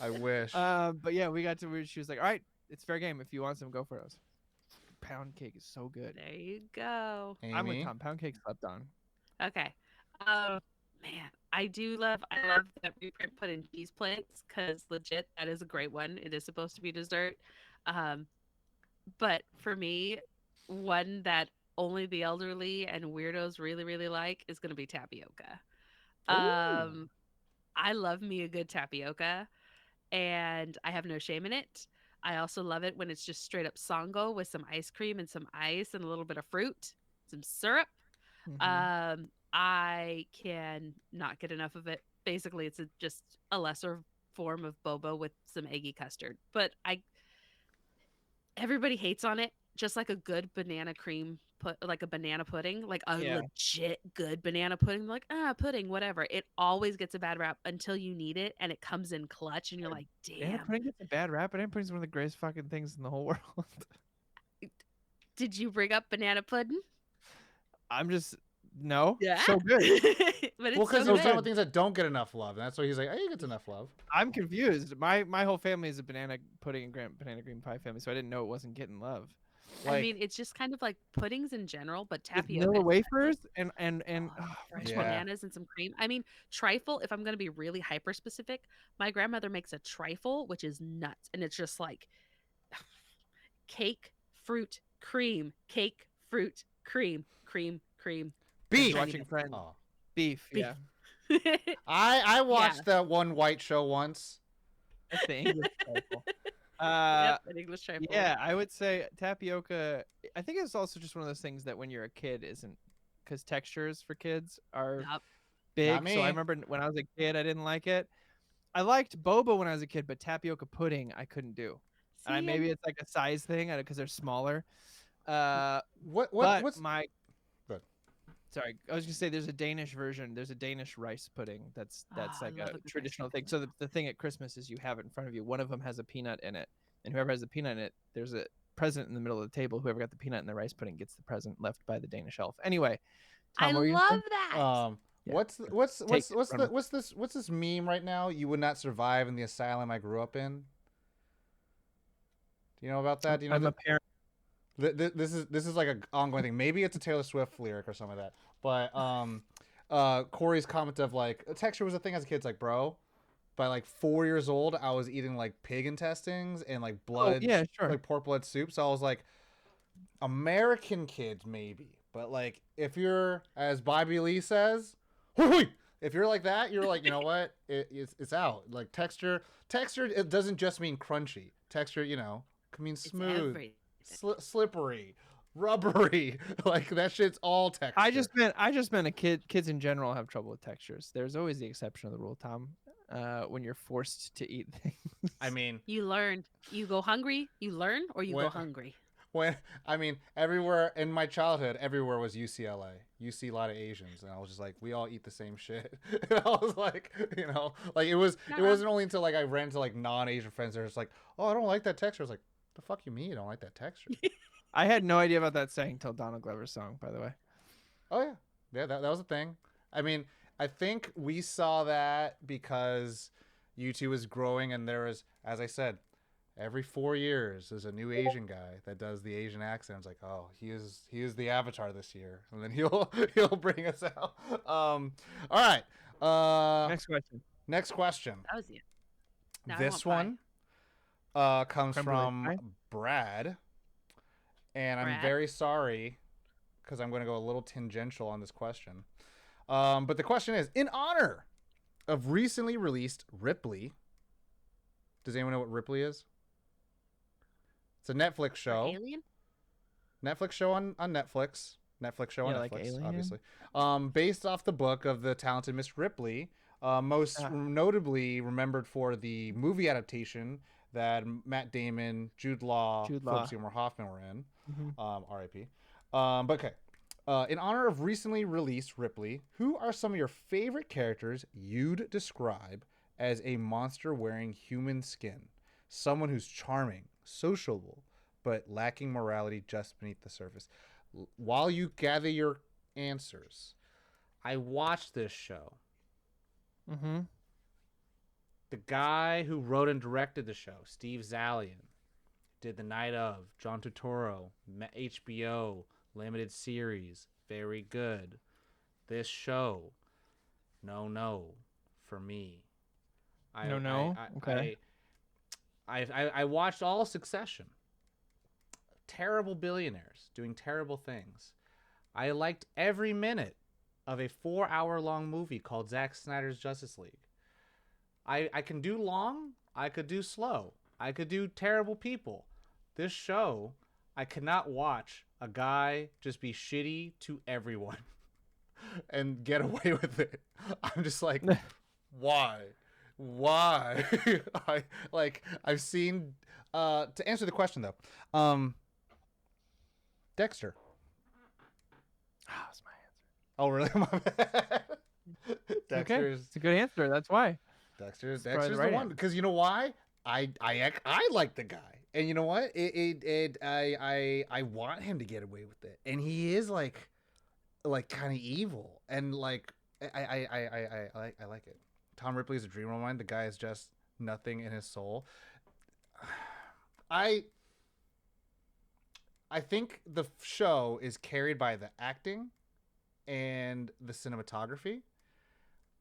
I wish. but yeah, we got to. She was like, "All right, it's fair game. If you want some, go for it." Pound cake is so good. There you go. I'm with Amy, Tom. Pound cake slept on. Okay. Man, I love that reprint put in cheese plates because legit that is a great one. It is supposed to be dessert. Um, but for me, one that only the elderly and weirdos really, really like is gonna be tapioca. ooh, I love me a good tapioca and I have no shame in it. I also love it when it's just straight up songo with some ice cream and some ice and a little bit of fruit, some syrup. Mm-hmm. I can not get enough of it. Basically, it's just a lesser form of boba with some eggy custard. But everybody hates on it, just like a good banana cream like a banana pudding, like a Yeah. legit good banana pudding. Like pudding, whatever. It always gets a bad rap until you need it, and it comes in clutch, and you're like, Banana damn. pudding gets a bad rap. Banana pudding is one of the greatest fucking things in the whole world. Did you bring up banana pudding? I'm just no. Yeah, So good. but well, it's because so he's talking good. about things that don't get enough love, and that's why he's like, "Hey, he gets enough love." I'm confused. My whole family is a banana pudding and banana cream pie family, so I didn't know it wasn't getting love. I Like mean, it's just kind of like puddings in general, but with tapioca vanilla especially. wafers and Fresh which one? Yeah. bananas and some cream. I mean, trifle, if I'm going to be really hyper specific, my grandmother makes a trifle, which is nuts. And it's just like cake, fruit, cream, cake, fruit, cream, cream, cream. Beef. tiny Watching bit Friends. Oh, Beef. beef. Yeah. I Yeah. watched that one white show once. That's the English trifle. Yep, an English trifle. Yeah, I would say tapioca. I think it's also just one of those things that when you're a kid isn't, because textures for kids are Yep. big. Not So I me. remember when I was a kid, I didn't like it. I liked boba when I was a kid, but tapioca pudding I couldn't do. And See, maybe it's like a size thing because they're smaller. What But what's my good? Sorry, I was gonna say there's a Danish version. There's a Danish rice pudding that's I like a love a good rice traditional thing. pudding. So the thing at Christmas is you have it in front of you. One of them has a peanut in it, and whoever has the peanut in it, there's a present in the middle of the table. Whoever got the peanut in the rice pudding gets the present left by the Danish elf. Anyway, I Tom, what were you gonna love say? that. Yeah, take it, run with what's this meme right now? You would not survive in the asylum I grew up in. Do you know about it. that? Do you know I'm a that? parent. This is like an ongoing thing. Maybe it's a Taylor Swift lyric or something like that. But Corey's comment of like texture was a thing as a kid. It's like, bro, by like 4 years old, I was eating like pig intestines and like Oh blood, yeah, sure. like pork blood soup. So I was like, American kids maybe, but like if you're as Bobby Lee says, if you're like that, you're like, you know what? It's out. Like texture. It doesn't just mean crunchy. Texture, can mean It's smooth, everything. slippery, rubbery. Like that shit's all texture. I just meant kids in general have trouble with textures. There's always the exception of the rule, Tom. When you're forced to eat things. I mean, You learn. You go hungry, you learn, or you go When- hungry. everywhere in my childhood, everywhere was UCLA. You see a lot of Asians, and I was just like, we all eat the same shit. And I was like, like it wasn't only until like I ran to like non-Asian friends that were just like, oh, I don't like that texture. I was like, the fuck you mean you don't like that texture? I had no idea about that saying till Donald Glover's song, by the way. Oh yeah, that was a thing. I mean, I think we saw that because YouTube was growing, and there was, as I said, every 4 years there's a new Asian guy that does the Asian accent. It's like, oh, he is the Avatar this year, and then he'll bring us out. All right. Next question. Next question. That was you. Now I This want one comes Creme brulee from pie? Brad, and I'm Brad? very sorry because I'm going to go a little tangential on this question. But the question is, in honor of recently released Ripley. Does anyone know what Ripley is? It's a Netflix show. Alien? Netflix show on Netflix. Netflix show on Yeah, Netflix, like Alien? obviously. Based off the book of the talented Miss Ripley, most Ah. notably remembered for the movie adaptation that Matt Damon, Jude Law, Jude Philip Law. Seymour Hoffman were in. Mhm. R.I.P. But okay. In honor of recently released Ripley, who are some of your favorite characters you'd describe as a monster wearing human skin? Someone who's charming, sociable, but lacking morality just beneath the surface. While you gather your answers, I watched this show. Mm-hmm. The guy who wrote and directed the show, Steve Zalian, did The Night of, John Turturro, HBO, limited series, very good. This show, no, for me. Okay. I watched all of Succession. Terrible billionaires doing terrible things. I liked every minute of a 4-hour-long movie called Zack Snyder's Justice League. I can do long. I could do slow. I could do terrible people. This show, I cannot watch a guy just be shitty to everyone and get away with it. I'm just like, why? I've seen to answer the question though. Dexter. Ah, that's my answer. Oh really? My bad. Okay. It's a good answer. That's why. Dexter's probably the the right one answer. because you know why? I like the guy, and you know what? I want him to get away with it, and he is like kind of evil, and like I like it. Tom Ripley is a dream of mine. The guy is just nothing in his soul. I think the show is carried by the acting and the cinematography,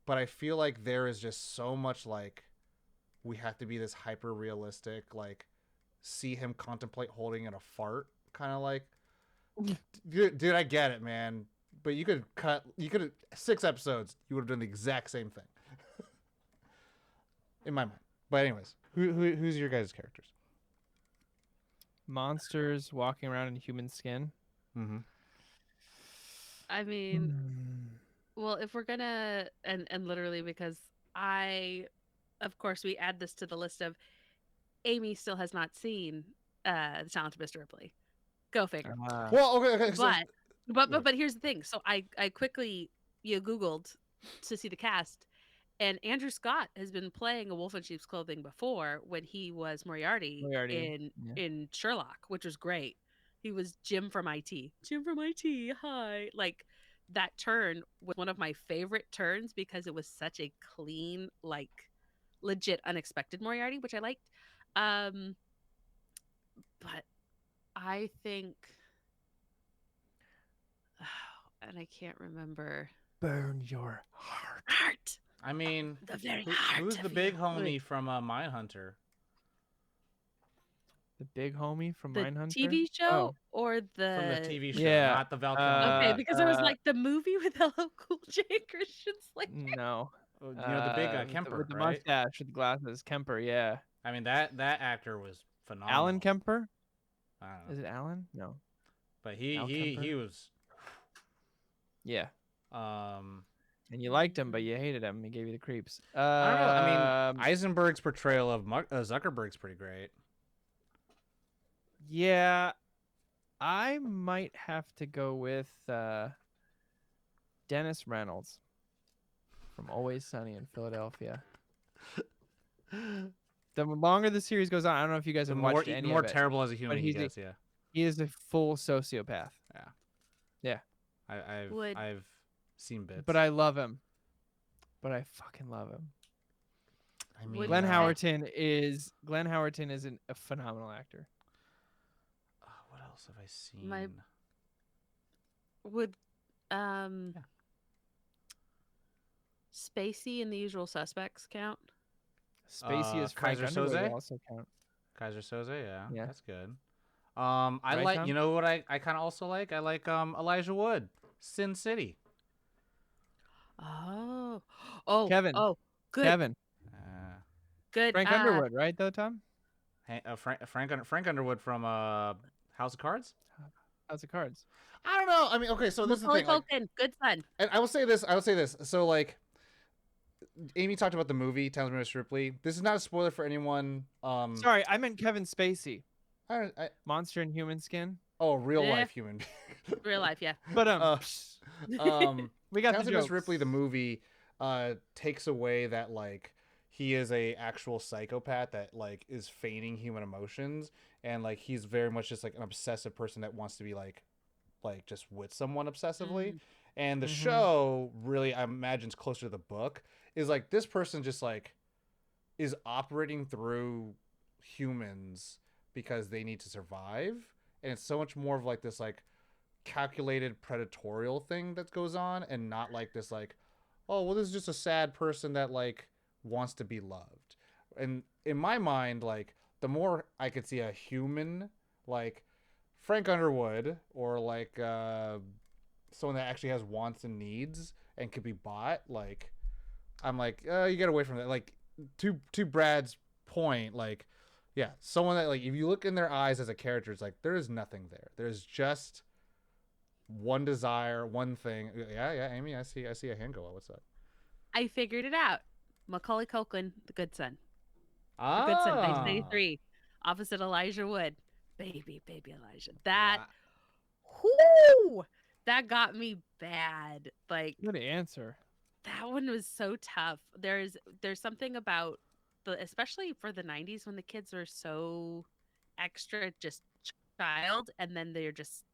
but I feel like there is just so much like we have to be this hyper realistic, like see him contemplate holding in a fart, kind of like. Dude, I get it, man. But you could have 6 episodes. You would have done the exact same thing, in my mind. But anyways, who's your guys' characters? Monsters walking around in human skin. Mm-hmm. I mean, well, if we're gonna and literally because of course we add this to the list of Amy still has not seen The Talented Mr. Ripley. Go figure. Well, okay. So But But Look, but here's the thing. So I quickly Googled to see the cast, and Andrew Scott has been playing a wolf in sheep's clothing before when he was Moriarty Moriarty. in Yeah. in Sherlock, which was great. He was Jim from IT. Jim from IT. Hi. Like that turn was one of my favorite turns because it was such a clean, like legit unexpected Moriarty, which I liked. Um but I think and I can't remember. Burn your heart. Heart. I mean, The very heart who's the of big you. homie from Mindhunter? The big homie from The Mindhunter? TV show Oh, or From the the TV show, yeah. not the Val Kilmer okay, movie. because it was like the movie with LL Cool J and Christian Slater. No. You know the big Kemper, With the right? mustache, with the glasses, Kemper, yeah. I mean that actor was phenomenal. Alan Kemper? I don't know, Is it Alan? No. but Al Kemper? he was Yeah. um And you liked him, but you hated him. He gave you the creeps. I don't know. I mean, Eisenberg's portrayal of Zuckerberg's pretty great. Yeah, I might have to go with Dennis Reynolds from Always Sunny in Philadelphia. The longer the series goes on, I don't know if you guys The have more watched any more of it. terrible as a human he he's a- gets, yeah. He is a full sociopath. I've seen bits. But I love him. But I fucking love him. I mean, Would Glenn you- Howerton is a phenomenal actor. what else have I seen? My- Would Spacey and The Usual Suspects count? Spacey is Frank Kaiser Underwood Soze? will also count. Kaiser Soze, yeah, Yeah. that's good. I Right, like, Tom? you know what I kind of also like? I like Elijah Wood, Sin City. Oh, Kevin. Oh, good, Kevin. Uh, good. Frank Underwood, right though, Tom? Frank Underwood from House of Cards. House of Cards. I don't know. I mean, okay, so this is the Macaulay thing. Like, Culkin, good son. and I will say this. So, like, Amy talked about the movie Towns of Miss Ripley. This is not a spoiler for anyone. Sorry, I meant Kevin Spacey. I, Monster in Human Skin. real Eh. life human. Real life, yeah. But we got Towns the of Miss jokes. Ripley, the movie, takes away that like he is a actual psychopath that like is feigning human emotions, and like he's very much just like an obsessive person that wants to be like just with someone obsessively. And the show really, I imagine, is closer to the book. Is like this person just like is operating through humans because they need to survive, and it's so much more of like this like calculated predatorial thing that goes on, and not like this like, oh well, this is just a sad person that like wants to be loved. And in my mind, like the more I could see a human like Frank Underwood or like someone that actually has wants and needs and could be bought, like I'm like you get away from that. Like to Brad's point, like yeah, someone that like if you look in their eyes as a character, it's like there is nothing there. There's just one desire, one thing. Yeah, Amy, I see a hand go up. What's up? I figured it out. Macaulay Culkin, the good son. Ah, The good son, 1983, opposite Elijah Wood. Baby Elijah. That, whoo, that got me bad. Like Good answer. that one was so tough. There's something about especially for the 90s when the kids were so extra just child, and then they're just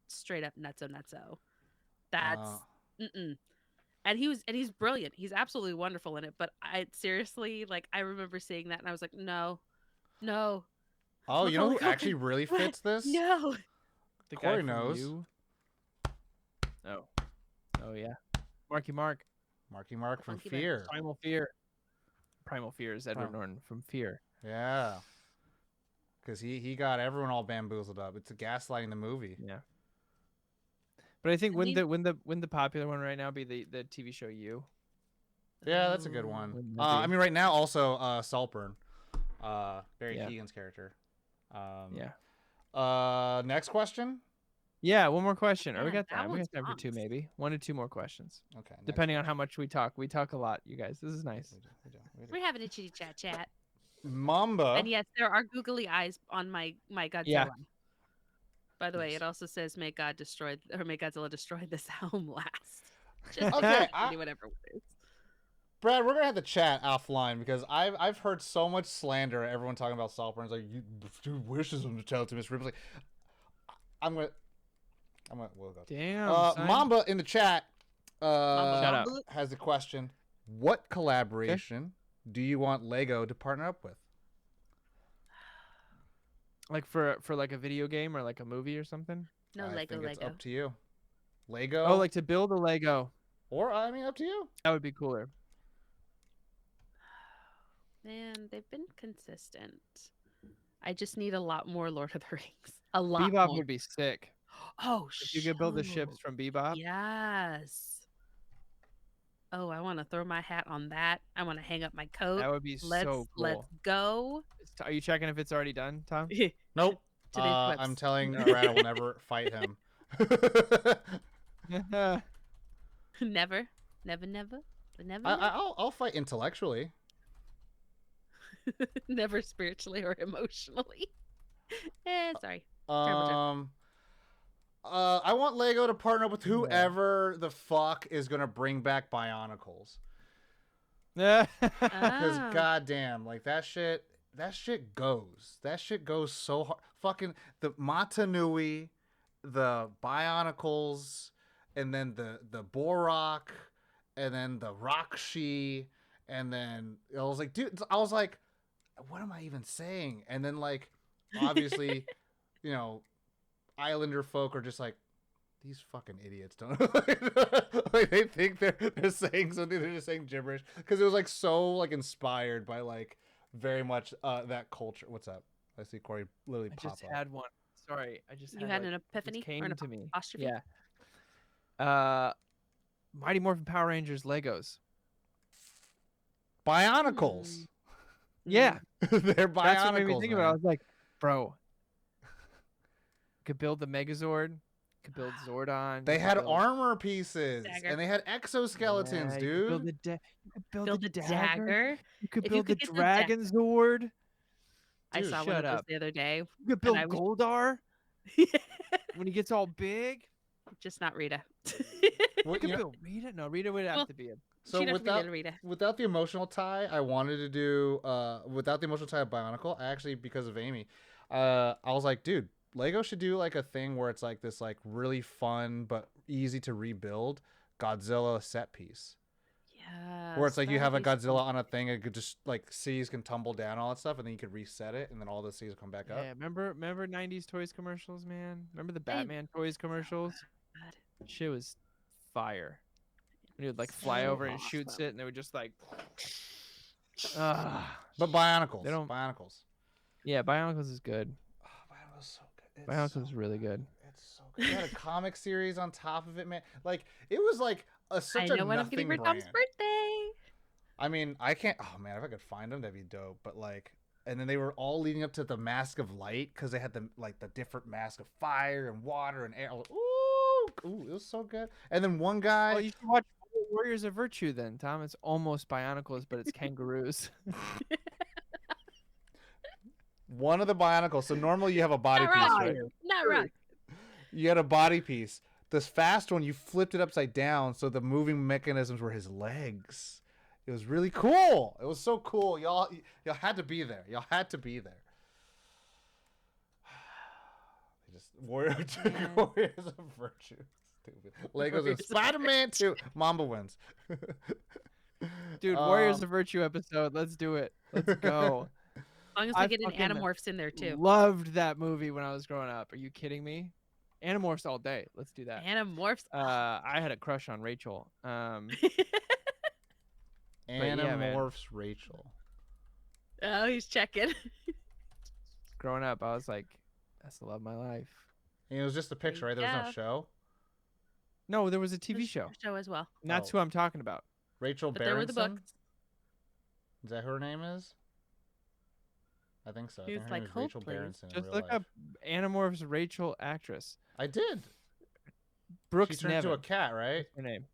straight up nutso. That's and he's brilliant. He's absolutely wonderful in it. But I seriously, like, I remember seeing that and I was like, no. Oh, you know who Macaulay actually Culkin. really What? fits this? No. The guy Corey from knows. You. Oh yeah. Marky Mark. Marky Mark from Funky Man. Fear. Primal Fear. Primal Fear is Edward Oh. Norton from Fear. Yeah. Because he got everyone all bamboozled up. It's a gaslighting the movie. Yeah. But I think I wouldn't the popular one right now be the TV show You? Yeah, that's a good one. Wouldn't that I be- mean, right now also Saltburn, Barry Yeah. Keoghan's character. Yeah. Next question. Yeah, one more question. Or we Man, got that time. We one's got time for two, tough. maybe. 1 to 2 more questions. Okay. next Depending on how much we talk. We talk a lot, you guys. This is nice. We do. We're having a chitty chat. Mamba. And yes, there are googly eyes on my Godzilla. Yeah. By the way, Yes. it also says may Godzilla destroy this helm last. Just Okay, whatever it is. Brad, we're gonna have to chat offline because I've heard so much slander. Everyone talking about Saltburn. Like, you dude wishes him to tell it to Miss Ripley. I'm gonna we'll go. Damn, son. Mamba in the chat Shut up. has a question. What Okay. collaboration do you want Lego to partner up with? Like for like a video game or like a movie or something? No, I Lego, think it's Lego. up to you. Lego. Oh, like to build a Lego. Or I mean, up to you. That would be cooler. Man, they've been consistent. I just need a lot more Lord of the Rings. A lot Bebop more. would be sick. Oh, If you could build the ships from Bebop. Yes. Oh, I want to throw my hat on that. I want to hang up my coat. That would be so Let's cool. go. Are you checking if it's already done, Tom? Nope. Today's I'm webs- telling Brad I will never fight him. Never, never, never, never, I'll fight intellectually. never spiritually or emotionally. Sorry. Terrible. I want Lego to partner up with whoever the fuck is gonna bring back Bionicles. Because Ah. goddamn, like that shit goes. That shit goes so hard. Fucking the Matanui, the Bionicles, and then the Borak, and then the Rakshi, and then I was like, dude, I was like, what am I even saying? And then like, obviously, you know, Islander folk are just like, these fucking idiots don't like they think they're saying something, they're just saying gibberish because it was like so like inspired by like very much that culture. What's up? I see Corey literally I pop just up. had one. Sorry, I just You had an epiphany it came or an to me. apostrophe? Yeah. Mighty Morphin Power Rangers Legos. Bionicles. Yeah, They're Bionicles. that's what made me think man. about it. I was like, bro, could build the Megazord, could build Zordon. They you could had build- armor pieces Dagger. and they had exoskeletons, Yeah, dude. You could build Build the a dagger. dagger. You could If you build the could get the dagger- Dragon Zord. I Dude, saw one shut of those up. the other day. You could build I was- Goldar when he gets all big. Just not Rita. Well, You could you know, build Rita. No, Rita would have Well, to be it. so She'd have to be without little Rita. without the emotional tie, I wanted to do without the emotional tie of Bionicle. I actually, because of Amy, I was like, dude, Lego should do like a thing where it's like this like really fun but easy to rebuild Godzilla set piece. Yeah. Where it's like you have a Godzilla on a thing, it could just like cities can tumble down, all that stuff, and then you could reset it, and then all the cities will come back up. Yeah, remember 90s toys commercials, man? Remember the Batman toys commercials? Shit was fire. When he would like fly So over and shoots awesome. it, and they would just like. But Bionicles, They don't- Bionicles. Yeah, Bionicles is good. Oh, Bionicles is so good. Bionicles is really good. It's so good. They had a comic series on top of it, man. Like it was like such I a know what I'm nothing getting for brand. Tom's birthday. I mean, I can't. Oh man, if I could find them, that'd be dope. But like, and then they were all leading up to the Mask of Light because they had the like the different mask of fire and water and air. I was, ooh, it was so good. And then one guy. Well, you should watch Warriors of Virtue then, Tom. It's almost Bionicles, but it's kangaroos. One of the Bionicles. So normally you have a body Not piece, wrong. right? Not wrong. You had a body piece. This fast one, you flipped it upside down, so the moving mechanisms were his legs. It was really cool. It was so cool. Y'all had to be there. Y'all had to be there. They just Warriors of Virtue. Stupid. Legos and Spider-Man 2. Mamba wins. Dude, Warriors of Virtue episode. Let's do it. Let's go. As long as I we get an fucking Animorphs in there too. Loved that movie when I was growing up. Are you kidding me? Animorphs all day. Let's do that. Animorphs. I had a crush on Rachel. yeah, man. Animorphs Rachel. Oh, he's checking. Growing up, I was like, that's the love of my life. And it was just a picture, right? There was no Yeah. show. No, there was a TV show. Show as well. And that's Oh. who I'm talking about. Rachel But there were the Berenson? books. Is that who her name is? I think so. I He think was her like, name is "Hold, Rachel please." Berenson in Just real look life. up Animorphs Rachel actress. I did. Brooks She turned Nevin. into a cat, right? What's her name?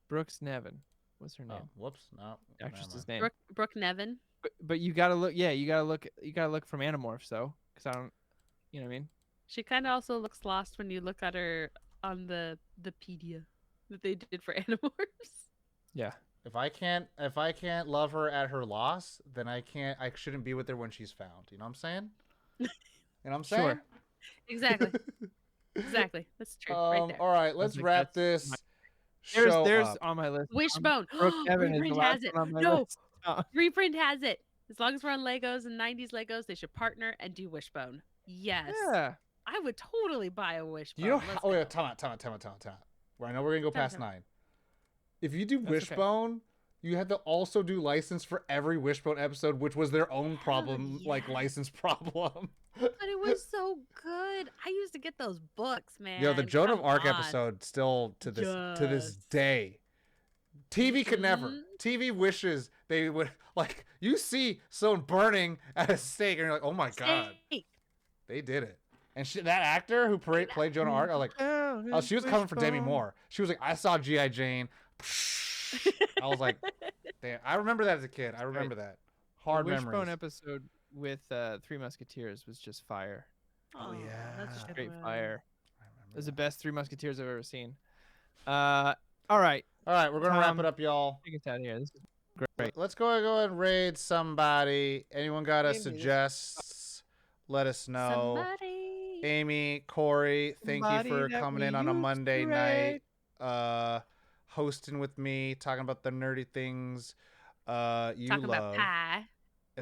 Brooks Nevin. What's her Oh, name? whoops. No. Actress's never name. Brooke Nevin. But you gotta look. Yeah, you gotta look from Animorphs though, because I don't. You know what I mean? She kind of also looks lost when you look at her on the pedia that they did for Animorphs. Yeah. If I can't love her at her loss, then I shouldn't be with her when she's found. You know what I'm saying? You know what I'm saying? Sure. Exactly. Exactly. That's true. Right there. All right, I was let's like, wrap that's my this show there's up. on my list. Wishbone. Brooke Evans is the Reprint last has it. one on my No, list. Reprint has it. As long as we're on Legos and 90s Legos, they should partner and do Wishbone. Yes. Yeah. I would totally buy a Do Wishbone. you know Let's how? Oh go. yeah, time out. Well, I know we're gonna go Time, past time. 9. If you do That's okay. Wishbone, you have to also do license for every Wishbone episode, which was their own Hell problem, like yeah. license problem. But it was so good. I used to get those books, man. Yo, the Joan of Come Arc on. episode still to this Yes. day. TV could never. Mhm. TV wishes they would like you see someone burning at a stake and you're like, oh my god, Steak. they did it. And that actor who played Joan of Arc, I was like, oh, she was coming for Demi Moore. She was like, I saw G.I. Jane. I was like, damn. I remember that as a kid. I remember that. Hard the Wishbone memories. episode with Three Musketeers was just fire. Oh, yeah. That's a good Straight one. fire. I It was remember the that. best Three Musketeers I've ever seen. All right. All right, we're gonna wrap Tom, it up, y'all. take us out of here. This is great. Let's go and raid somebody. Anyone got a Amy, this- suggest? Let us know. Somebody. Amy, Corey, thank you Somebody for that coming we in on a used to Monday raid. night, hosting with me, talking about the nerdy things you Talking love. about pie.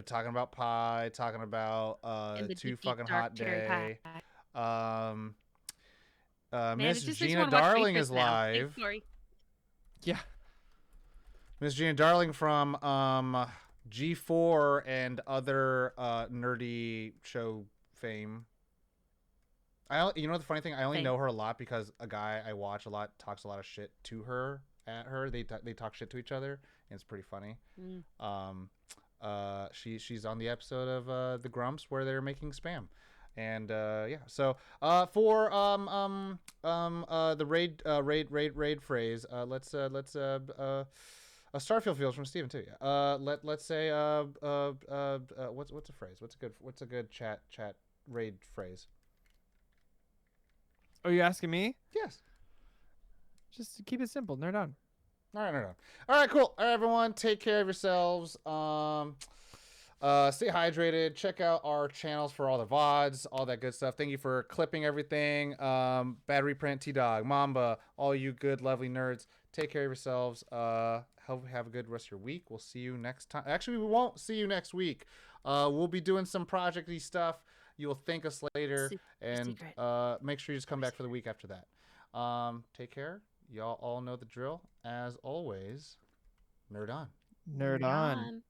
Talking about pie, talking about And the Too deep, deep, Fucking dark Hot cherry Day. pie. Man, Miss it just makes me Gina wanna watch Darling Reapers is now. live. Thanks, Corey. Yeah. Miss Gina Darling from G4 and other nerdy show fame. You know the funny thing? I only Fame. know her a lot because a guy I watch a lot talks a lot of shit to her at her. They talk shit to each other, and it's pretty funny. Mm. She's on the episode of the Grumps where they're making spam. And yeah, so for the raid phrase, let's a Starfield feels from Steven too. Yeah. Let's say what's a phrase? What's a good chat raid phrase? Are you asking me? Yes. Just keep it simple. Nerd on. All right, All right, cool. All right, everyone, take care of yourselves. Stay hydrated. Check out our channels for all the VODs, all that good stuff. Thank you for clipping everything. Bad Reprint, T-Dog, Mamba, all you good, lovely nerds. Take care of yourselves. Hope you have a good rest of your week. We'll see you next time. Actually, we won't see you next week. We'll be doing some project-y stuff. You'll thank us later. And make sure you just come back for the week after that. Take care. Y'all all know the drill. As always, nerd on. Nerd on.